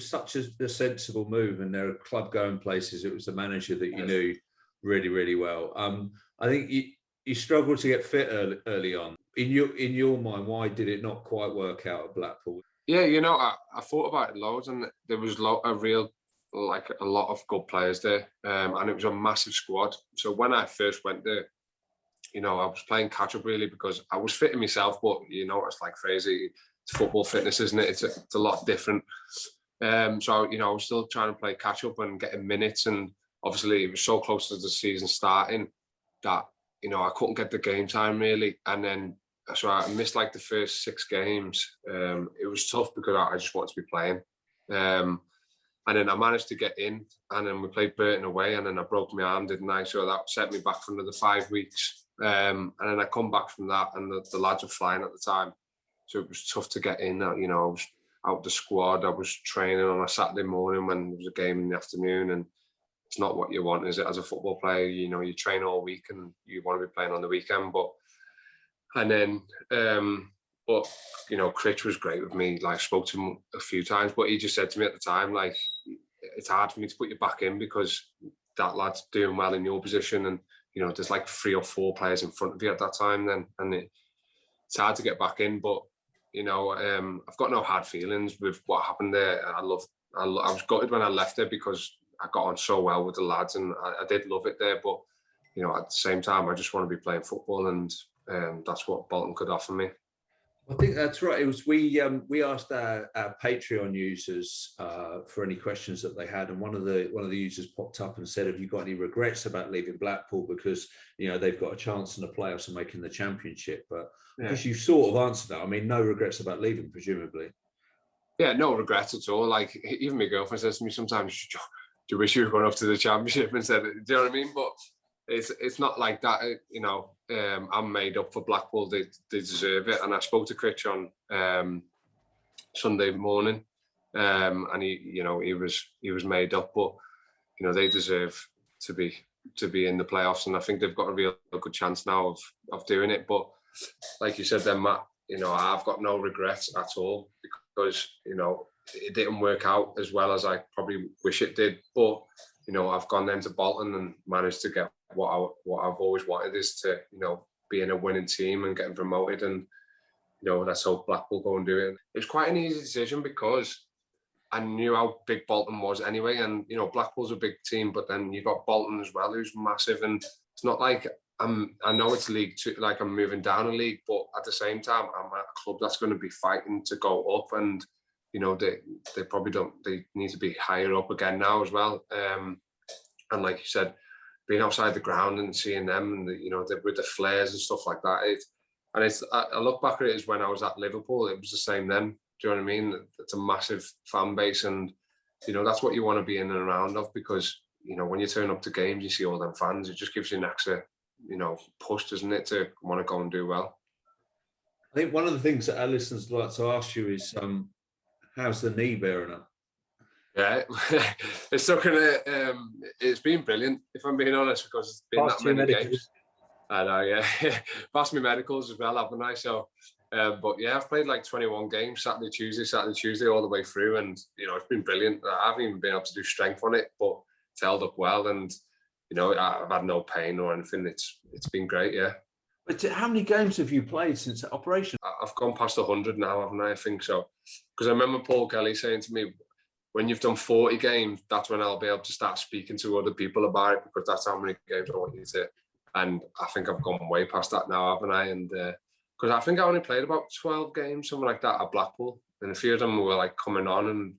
such a sensible move, and they're club going places. It was the manager that you knew really, really well. I think you struggled to get fit early on. In your mind, why did it not quite work out at Blackpool? Yeah, you know, I thought about it loads, and there was a lot of good players there, and it was a massive squad. So when I first went there, you know, I was playing catch up really because I was fitting myself, but you know, it's like crazy. It's football fitness, isn't it? It's a lot different. So you know, I was still trying to play catch up and getting minutes, and obviously it was so close to the season starting that, you know, I couldn't get the game time really, and then so I missed like the first 6 games. It was tough because I just wanted to be playing, and then I managed to get in, and then we played Burton away, and then I broke my arm, didn't I? So that set me back for another 5 weeks, and then I come back from that, and the lads were flying at the time, so it was tough to get in. You know, I was out the squad. I was training on a Saturday morning when there was a game in the afternoon, and it's not what you want, is it, as a football player? You know, you train all week and you want to be playing on the weekend. But you know, Critch was great with me. Like, spoke to him a few times, but he just said to me at the time, like, it's hard for me to put you back in because that lad's doing well in your position, and you know, there's like 3 or 4 players in front of you at that time then, and it's hard to get back in. But you know, I've got no hard feelings with what happened there. I was gutted when I left there because I got on so well with the lads, and I did love it there. But you know, at the same time, I just want to be playing football, and that's what Bolton could offer me. I think that's right. It was we asked our Patreon users for any questions that they had, and one of the users popped up and said, "Have you got any regrets about leaving Blackpool because you know they've got a chance in the playoffs and making the Championship?" But I guess you sort of answered that. I mean, no regrets about leaving, presumably. Yeah, no regrets at all. Like, even my girlfriend says to me sometimes, "Do you wish you were going up to the Championship instead?" Do you know what I mean? But it's not like that. You know, I'm made up for Blackpool. They deserve it. And I spoke to Critch on Sunday morning, and he was made up. But you know, they deserve to be in the playoffs, and I think they've got a real good chance now of doing it. But like you said, then Matt, you know, I've got no regrets at all because you know it didn't work out as well as I probably wish it did. But you know, I've gone then to Bolton and managed to get what I've always wanted, is to, you know, be in a winning team and getting promoted. And you know, let's hope Blackpool go and do it. It was quite an easy decision because I knew how big Bolton was anyway, and you know, Blackpool's a big team, but then you've got Bolton as well, who's massive, and it's not like I know it's League Two, like I'm moving down a league, but at the same time, I'm at a club that's going to be fighting to go up, and you know, they probably don't. They need to be higher up again now as well. And like you said, being outside the ground and seeing them, and you know, with the flares and stuff like that. I look back at it as when I was at Liverpool, it was the same then. Do you know what I mean? It's a massive fan base, and you know, that's what you want to be in and around of, because you know, when you turn up to games, you see all them fans. It just gives you an extra, you know, push, doesn't it, to want to go and do well. I think one of the things that our listeners would like to ask you is, how's the knee bearing up? Yeah, it's it's been brilliant, if I'm being honest, because it's been that many games. I know, yeah. Passed me medicals as well, haven't I? So, but yeah, I've played like 21 games, Saturday, Tuesday, all the way through, and you know, it's been brilliant. I haven't even been able to do strength on it, but it's held up well, and you know, I've had no pain or anything. It's been great, yeah. But how many games have you played since the operation? I've gone past 100 now, haven't I? I think so. Because I remember Paul Kelly saying to me, when you've done 40 games, that's when I'll be able to start speaking to other people about it, because that's how many games I want you to. And I think I've gone way past that now, haven't I? And because I think I only played about 12 games, something like that, at Blackpool. And a few of them were like coming on,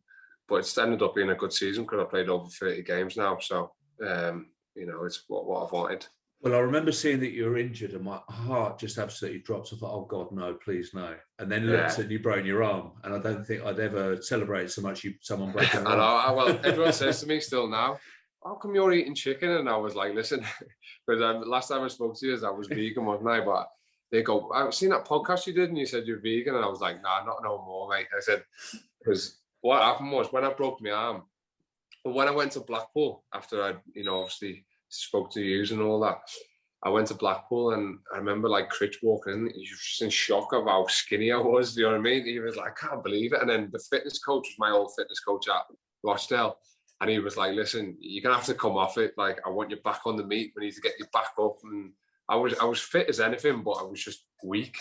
but it's ended up being a good season because I played over 30 games now. So, you know, it's what I've wanted. Well, I remember seeing that you were injured and my heart just absolutely dropped. I thought, oh God, no, please no. And then looked and you broke your arm. And I don't think I'd ever celebrate so much someone breaking their arm. Well, everyone says to me still now, how come you're eating chicken? And I was like, listen, because last time I spoke to you, I was vegan, wasn't I? But they go, I've seen that podcast you did and you said you're vegan. And I was like, nah, not no more, mate. I said, because what happened was when I broke my arm, but when I went to Blackpool after I, you know, obviously spoke to you and all that, I went to Blackpool and I remember like Critch walking in, he was just in shock of how skinny I was, you know what I mean? He was like, I can't believe it. And then the fitness coach was my old fitness coach at Rochdale. And he was like, listen, you're going to have to come off it. Like, I want you back on the meat. We need to get you back up. And I was fit as anything, but I was just weak.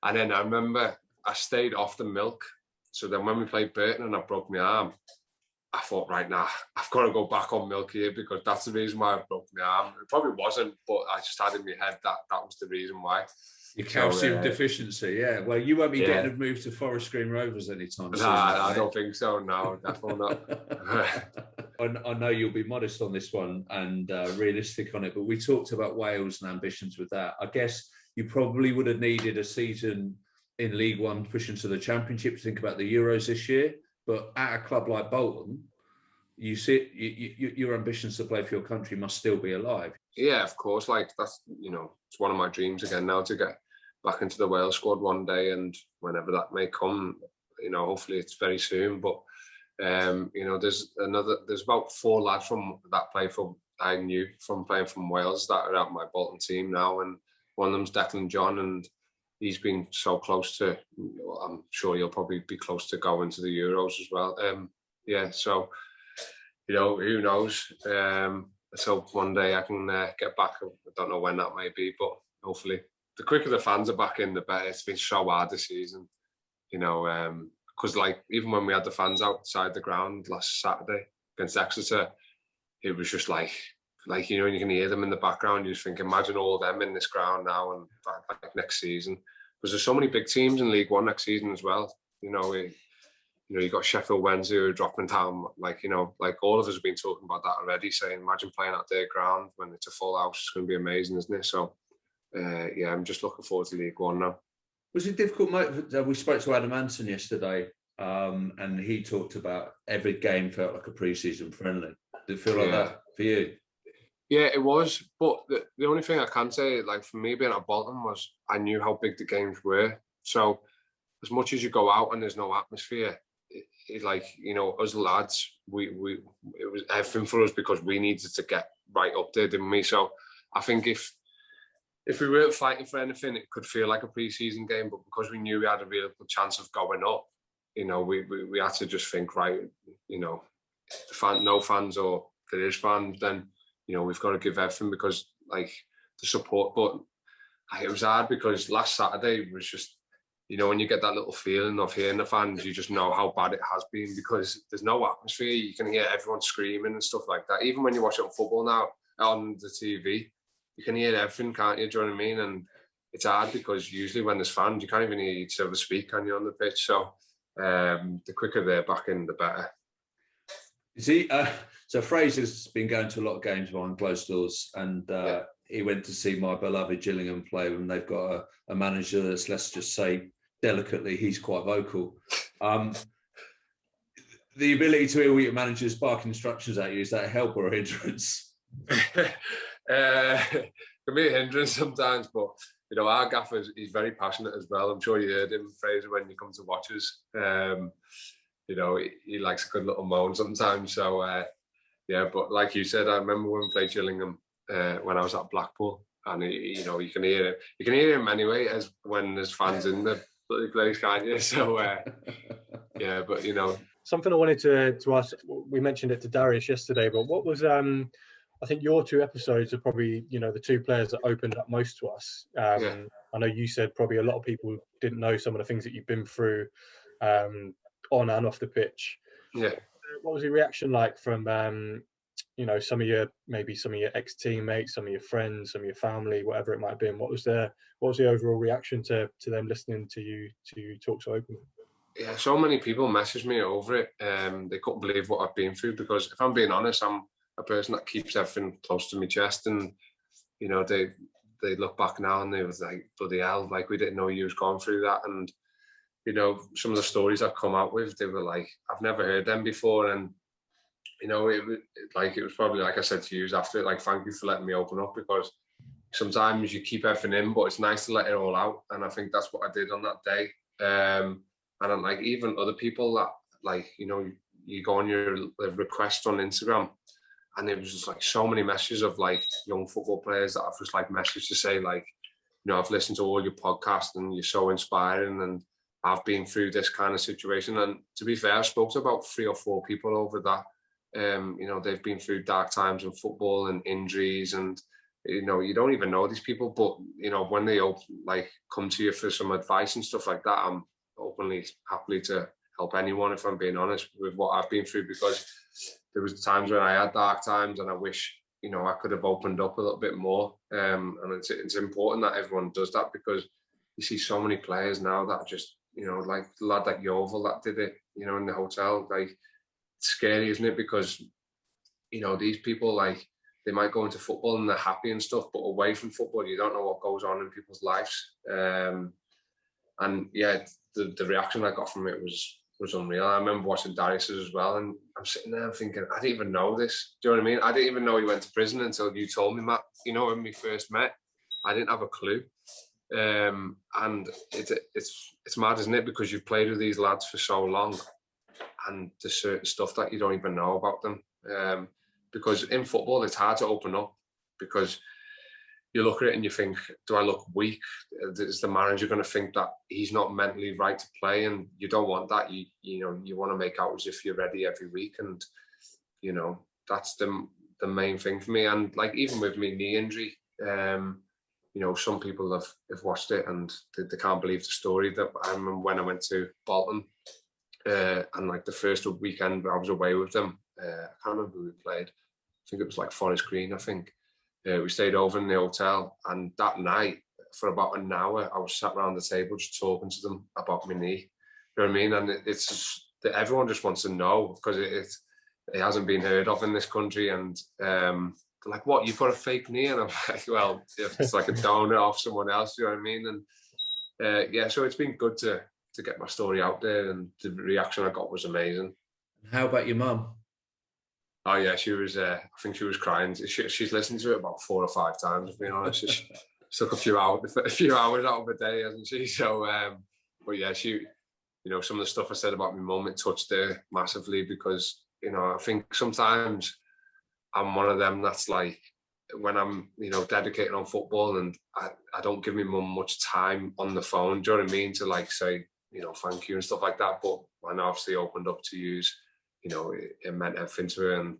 And then I remember I stayed off the milk. So then when we played Burton and I broke my arm, I thought, right now, I've got to go back on milk here because that's the reason why I broke my arm. It probably wasn't, but I just had in my head that was the reason why. Your calcium deficiency, yeah. Well, you won't be getting a move to Forest Green Rovers anytime soon. Nah, I don't think so. No, definitely not. I know you'll be modest on this one and realistic on it, but we talked about Wales and ambitions with that. I guess you probably would have needed a season in League One pushing to the Championship to think about the Euros this year. But at a club like Bolton, you see, your ambitions to play for your country must still be alive. Yeah, of course. Like, that's, you know, it's one of my dreams again now to get back into the Wales squad one day, and whenever that may come, you know, hopefully it's very soon. But you know, there's about 4 lads from that I knew from playing from Wales that are at my Bolton team now, and one of them's Declan John, and he's been so close to, well, I'm sure he'll probably be close to going to the Euros as well. Yeah, so, you know, who knows? So one day I can get back. I don't know when that may be, but hopefully. The quicker the fans are back in, the better. It's been so hard this season, you know, because like even when we had the fans outside the ground last Saturday against Exeter, it was just like you know, you can hear them in the background. You just think, imagine all of them in this ground now and like next season, because there's so many big teams in League One next season as well. You know, you've got Sheffield Wednesday who are dropping down. Like, you know, like all of us have been talking about that already, saying, imagine playing at their ground when it's a full house. It's going to be amazing, isn't it? So, yeah, I'm just looking forward to League One now. Was it difficult? We spoke to Adam Anson yesterday, and he talked about every game felt like a pre-season friendly. Did it feel like that for you? Yeah, it was. But the only thing I can say, like for me being at Bolton, was I knew how big the games were. So as much as you go out and there's no atmosphere, it like, you know, us lads, it was everything for us because we needed to get right up there, didn't we? So I think if we weren't fighting for anything, it could feel like a pre-season game. But because we knew we had a real good chance of going up, you know, we had to just think, right, you know, no fans or there is fans, then, you know, we've got to give everything because, like, the support. But it was hard because last Saturday was just, you know, when you get that little feeling of hearing the fans, you just know how bad it has been because there's no atmosphere. You can hear everyone screaming and stuff like that. Even when you watch it on football now, on the TV, you can hear everything, can't you? Do you know what I mean? And it's hard because usually when there's fans, you can't even hear each other speak, can you, on the pitch? So the quicker they're back in, the better. You see, so Fraser's been going to a lot of games behind closed doors, and he went to see my beloved Gillingham play when they've got a manager that's, let's just say, delicately, he's quite vocal. The ability to hear all your managers barking instructions at you, is that a help or a hindrance? It can be a hindrance sometimes, but you know, our gaffer, he's very passionate as well. I'm sure you heard him, Fraser, when you come to watch us. You know, he likes a good little moan sometimes. So yeah, but like you said, I remember when we played Gillingham when I was at Blackpool, and you know, you can hear him anyway as when there's fans in the bloody place, can't you? So yeah, but you know, something I wanted to ask. We mentioned it to Darius yesterday, but what was I think your 2 episodes are probably, you know, the 2 players that opened up most to us. I know you said probably a lot of people didn't know some of the things that you've been through on and off the pitch. Yeah. what was the reaction like from some of your ex-teammates, some of your friends, some of your family, whatever it might have been? What was the overall reaction to them listening to you talk so openly? Yeah, so many people messaged me over it. They couldn't believe what I've been through, because if I'm being honest, I'm a person that keeps everything close to my chest, and they look back now and they was like, bloody hell, like, we didn't know you was going through that. And some of the stories I've come out with, they were like, I've never heard them before. And it was probably, like I said to you after it, like, thank you for letting me open up, because sometimes you keep everything in, but it's nice to let it all out. And I think that's what I did on that day. And I'm like, even other people that, like, you go on your requests on Instagram, and there was just like so many messages of like young football players that I've just like messaged to say, like, I've listened to all your podcasts and you're so inspiring, and I've been through this kind of situation. And to be fair, I spoke to about 3 or 4 people over that. They've been through dark times in football and injuries, and you don't even know these people, but when they come to you for some advice and stuff like that, I'm openly happily to help anyone, if I'm being honest, with what I've been through, because there was times when I had dark times, and I wish I could have opened up a little bit more. And it's important that everyone does that, because you see so many players now that just like the lad like Yeovil that did it in the hotel. Like, it's scary, isn't it? Because these people, like, they might go into football and they're happy and stuff, but away from football, you don't know what goes on in people's lives. And yeah, the reaction I got from it was unreal. I remember watching Darius's as well, and I'm sitting there thinking, I didn't even know this. Do you know what I mean? I didn't even know he went to prison until you told me, Matt. When we first met, I didn't have a clue. And it's mad, isn't it? Because you've played with these lads for so long, and there's certain stuff that you don't even know about them. Because in football, it's hard to open up, because you look at it and you think, do I look weak? Is the manager going to think that he's not mentally right to play? And you don't want that. You want to make out as if you're ready every week. And, that's the main thing for me. And like, even with my knee injury, some people have watched it and they can't believe the story. That I remember when I went to Bolton, and like the first weekend I was away with them, I can't remember who we played. I think it was like Forest Green, I think. We stayed over in the hotel, and that night, for about an hour, I was sat around the table just talking to them about my knee. You know what I mean? And it's just, everyone just wants to know, because it hasn't been heard of in this country. And they're like, what, you've got a fake knee? And I'm like, well, it's like a donor off someone else, you know what I mean? And yeah, so it's been good to get my story out there, and the reaction I got was amazing. How about your mum? Oh yeah, she was. I think she was crying. She's listened to it about 4 or 5 times. To be honest, she took a few hours out of the day, hasn't she? So, but yeah, she, some of the stuff I said about my mum, it touched her massively, because I think sometimes I'm one of them that's like, when I'm dedicated on football, and I don't give my mum much time on the phone. Do you know what I mean? To like say thank you and stuff like that. But when I obviously opened up to use. It meant everything to her, and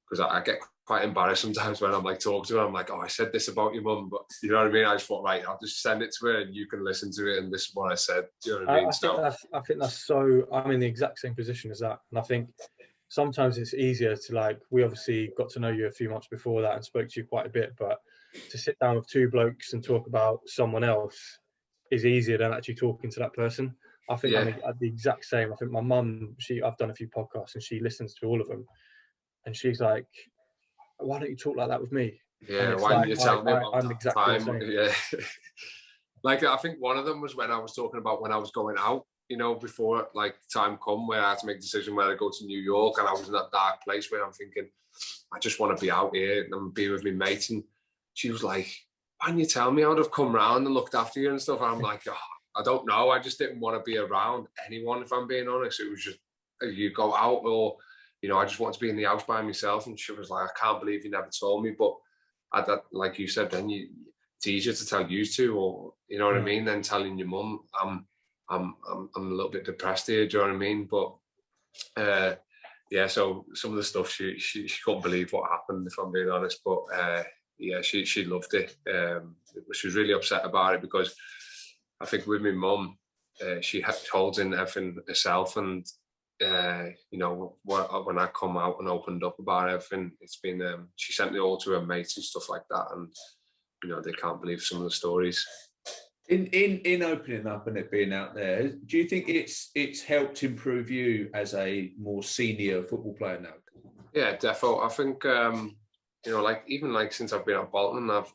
because I get quite embarrassed sometimes when I'm like talking to her, I'm like, oh, I said this about your mum, but you know what I mean? I just thought, right, I'll just send it to her and you can listen to it, and this is what I said. Do you know what I mean? I think that's so, I'm in the exact same position as that. And I think sometimes it's easier to, like, we obviously got to know you a few months before that and spoke to you quite a bit, but to sit down with 2 blokes and talk about someone else is easier than actually talking to that person. I think I'm the exact same. I think my mum, I've done a few podcasts and she listens to all of them, and she's like, why don't you talk like that with me? Yeah, why don't you tell me about I'm exactly time? the same. Yeah. Like, I think one of them was when I was talking about when I was going out, before like time come where I had to make a decision whether to go to New York, and I was in that dark place where I'm thinking, I just want to be out here and be with my mates. And she was like, why didn't you tell me? I would have come round and looked after you and stuff. And I'm like, oh, I don't know. I just didn't want to be around anyone, if I'm being honest. It was just, you go out, or, I just want to be in the house by myself. And she was like, I can't believe you never told me. But like you said, then it's easier to tell you two, or, you know what I mean, than telling your mum, I'm a little bit depressed here, do you know what I mean? But yeah, so some of the stuff she couldn't believe what happened, if I'm being honest. But yeah, she loved it. She was really upset about it, because I think with my mum, she holds in everything herself, and you know, when I come out and opened up about everything, it's been, she sent it all to her mates and stuff like that. And, you know, they can't believe some of the stories. In opening up and it being out there, do you think it's helped improve you as a more senior football player now? Yeah, defo. I think, you know, like even like since I've been at Bolton, I've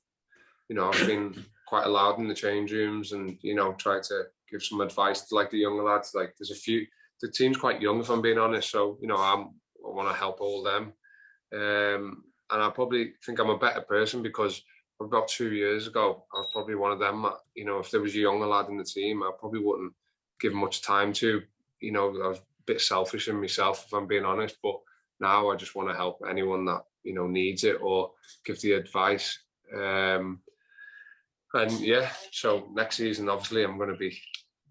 been quite allowed in the change rooms and, you know, try to give some advice to like the younger lads. Like there's a few, the team's quite young if I'm being honest. So, you know, I want to help all them. And I probably think I'm a better person because about 2 years ago, I was probably one of them, you know, if there was a younger lad in the team, I probably wouldn't give much time to, you know, I was a bit selfish in myself, if I'm being honest. But now I just want to help anyone that, you know, needs it or give the advice. And yeah, so next season, obviously, I'm going to be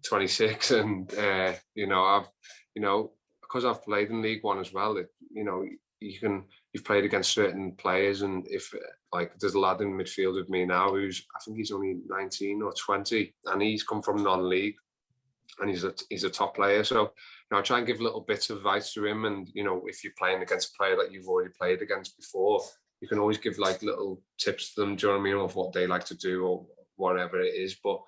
26, and you know, because I've played in League One as well. You know, you've played against certain players, and if like there's a lad in midfield with me now who's I think he's only 19 or 20, and he's come from non-league, and he's a top player. So you know, I try and give little bits of advice to him, and you know, if you're playing against a player that you've already played against before, you can always give like little tips to them, do you know what I mean, of what they like to do or whatever it is. But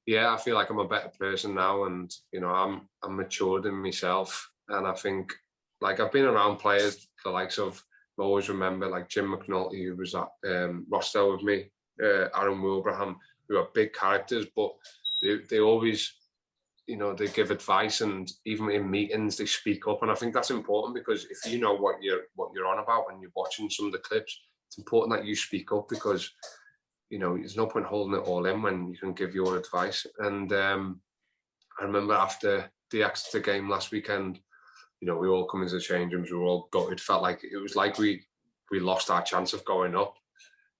yeah, I feel like I'm a better person now, and you know, I'm matured in myself, and I think like I've been around players the likes of, I always remember like Jim McNulty, who was at Rochdale with me, Aaron Wilbraham, who are big characters, but they always, you know, they give advice, and even in meetings they speak up, and I think that's important because if you know what you're on about when you're watching some of the clips, it's important that you speak up because, you know, there's no point holding it all in when you can give your advice. And I remember after the Exeter game last weekend, you know, we all come into the change rooms, we were all gutted, felt like it was like we lost our chance of going up.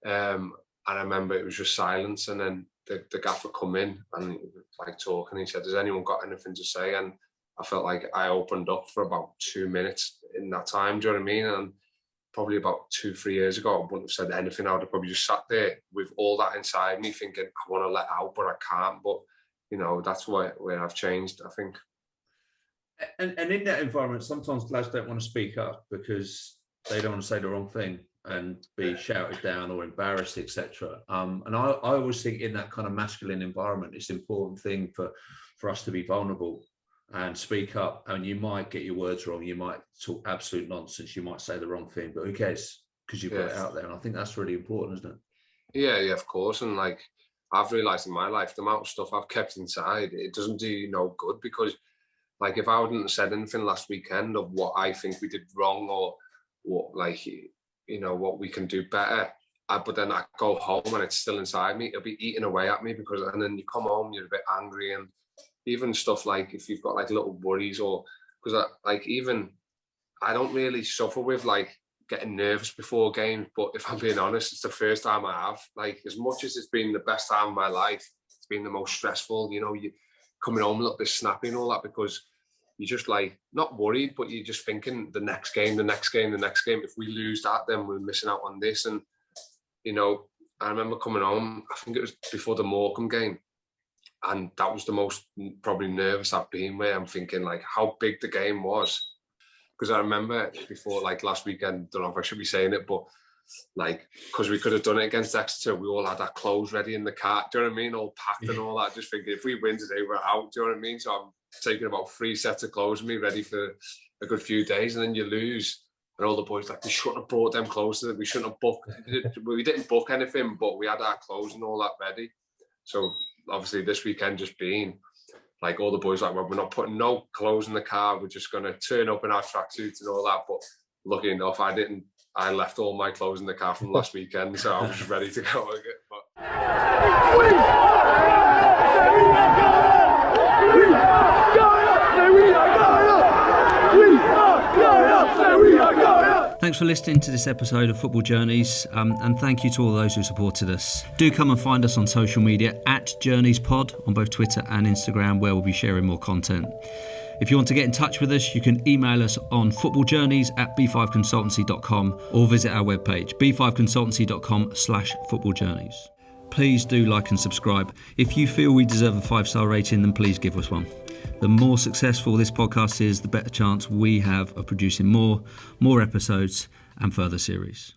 And I remember it was just silence, and then the gaffer come in and he was like talking. He said, "Has anyone got anything to say?" And I felt like I opened up for about 2 minutes in that time. Do you know what I mean? And probably about 2-3 years ago, I wouldn't have said anything. I would have probably just sat there with all that inside me, thinking I want to let out, but I can't. But you know, that's where I've changed, I think. And in that environment, sometimes lads don't want to speak up because they don't want to say the wrong thing and be shouted down or embarrassed, etc. And I always think in that kind of masculine environment, it's an important thing for us to be vulnerable and speak up. And you might get your words wrong, you might talk absolute nonsense, you might say the wrong thing, but who cares? Because you've got it out there. And I think that's really important, isn't it? Yeah, of course. And like I've realised in my life, the amount of stuff I've kept inside, it doesn't do you no good, because like if I wouldn't have said anything last weekend of what I think we did wrong or what, like, you know, what we can do better, but then I go home and it's still inside me, it'll be eating away at me, because and then you come home, you're a bit angry, and even stuff like if you've got like little worries, or because I don't really suffer with like getting nervous before games, but if I'm being honest, it's the first time I have. Like, as much as it's been the best time of my life, it's been the most stressful. You know, you coming home a little bit snappy and all that, because you're just like not worried, but you're just thinking the next game. If we lose that, then we're missing out on this. And you know, I remember coming home, I think it was before the Morecambe game, and that was the most probably nervous I've been, where I'm thinking like how big the game was. Because I remember before, like last weekend, don't know if I should be saying it, but like, because we could have done it against Exeter, we all had our clothes ready in the car, do you know what I mean? All packed and all that, just thinking if we win today, we're out, do you know what I mean? So I'm taking about 3 sets of clothes with me, ready for a good few days, and then you lose. And all the boys like, we shouldn't have brought them clothes to it, we shouldn't have booked, we didn't book anything, but we had our clothes and all that ready. So obviously this weekend just being, like all the boys like, well, we're not putting no clothes in the car, we're just going to turn up in our tracksuits and all that. But lucky enough, I left all my clothes in the car from last weekend, so I was just ready to go again. Thanks for listening to this episode of Football Journeys, and thank you to all those who supported us. Do come and find us on social media at JourneysPod on both Twitter and Instagram, where we'll be sharing more content. If you want to get in touch with us, you can email us on footballjourneys@b5consultancy.com or visit our webpage b5consultancy.com/footballjourneys. Please do like and subscribe. If you feel we deserve a 5-star rating, then please give us one. The more successful this podcast is, the better chance we have of producing more episodes and further series.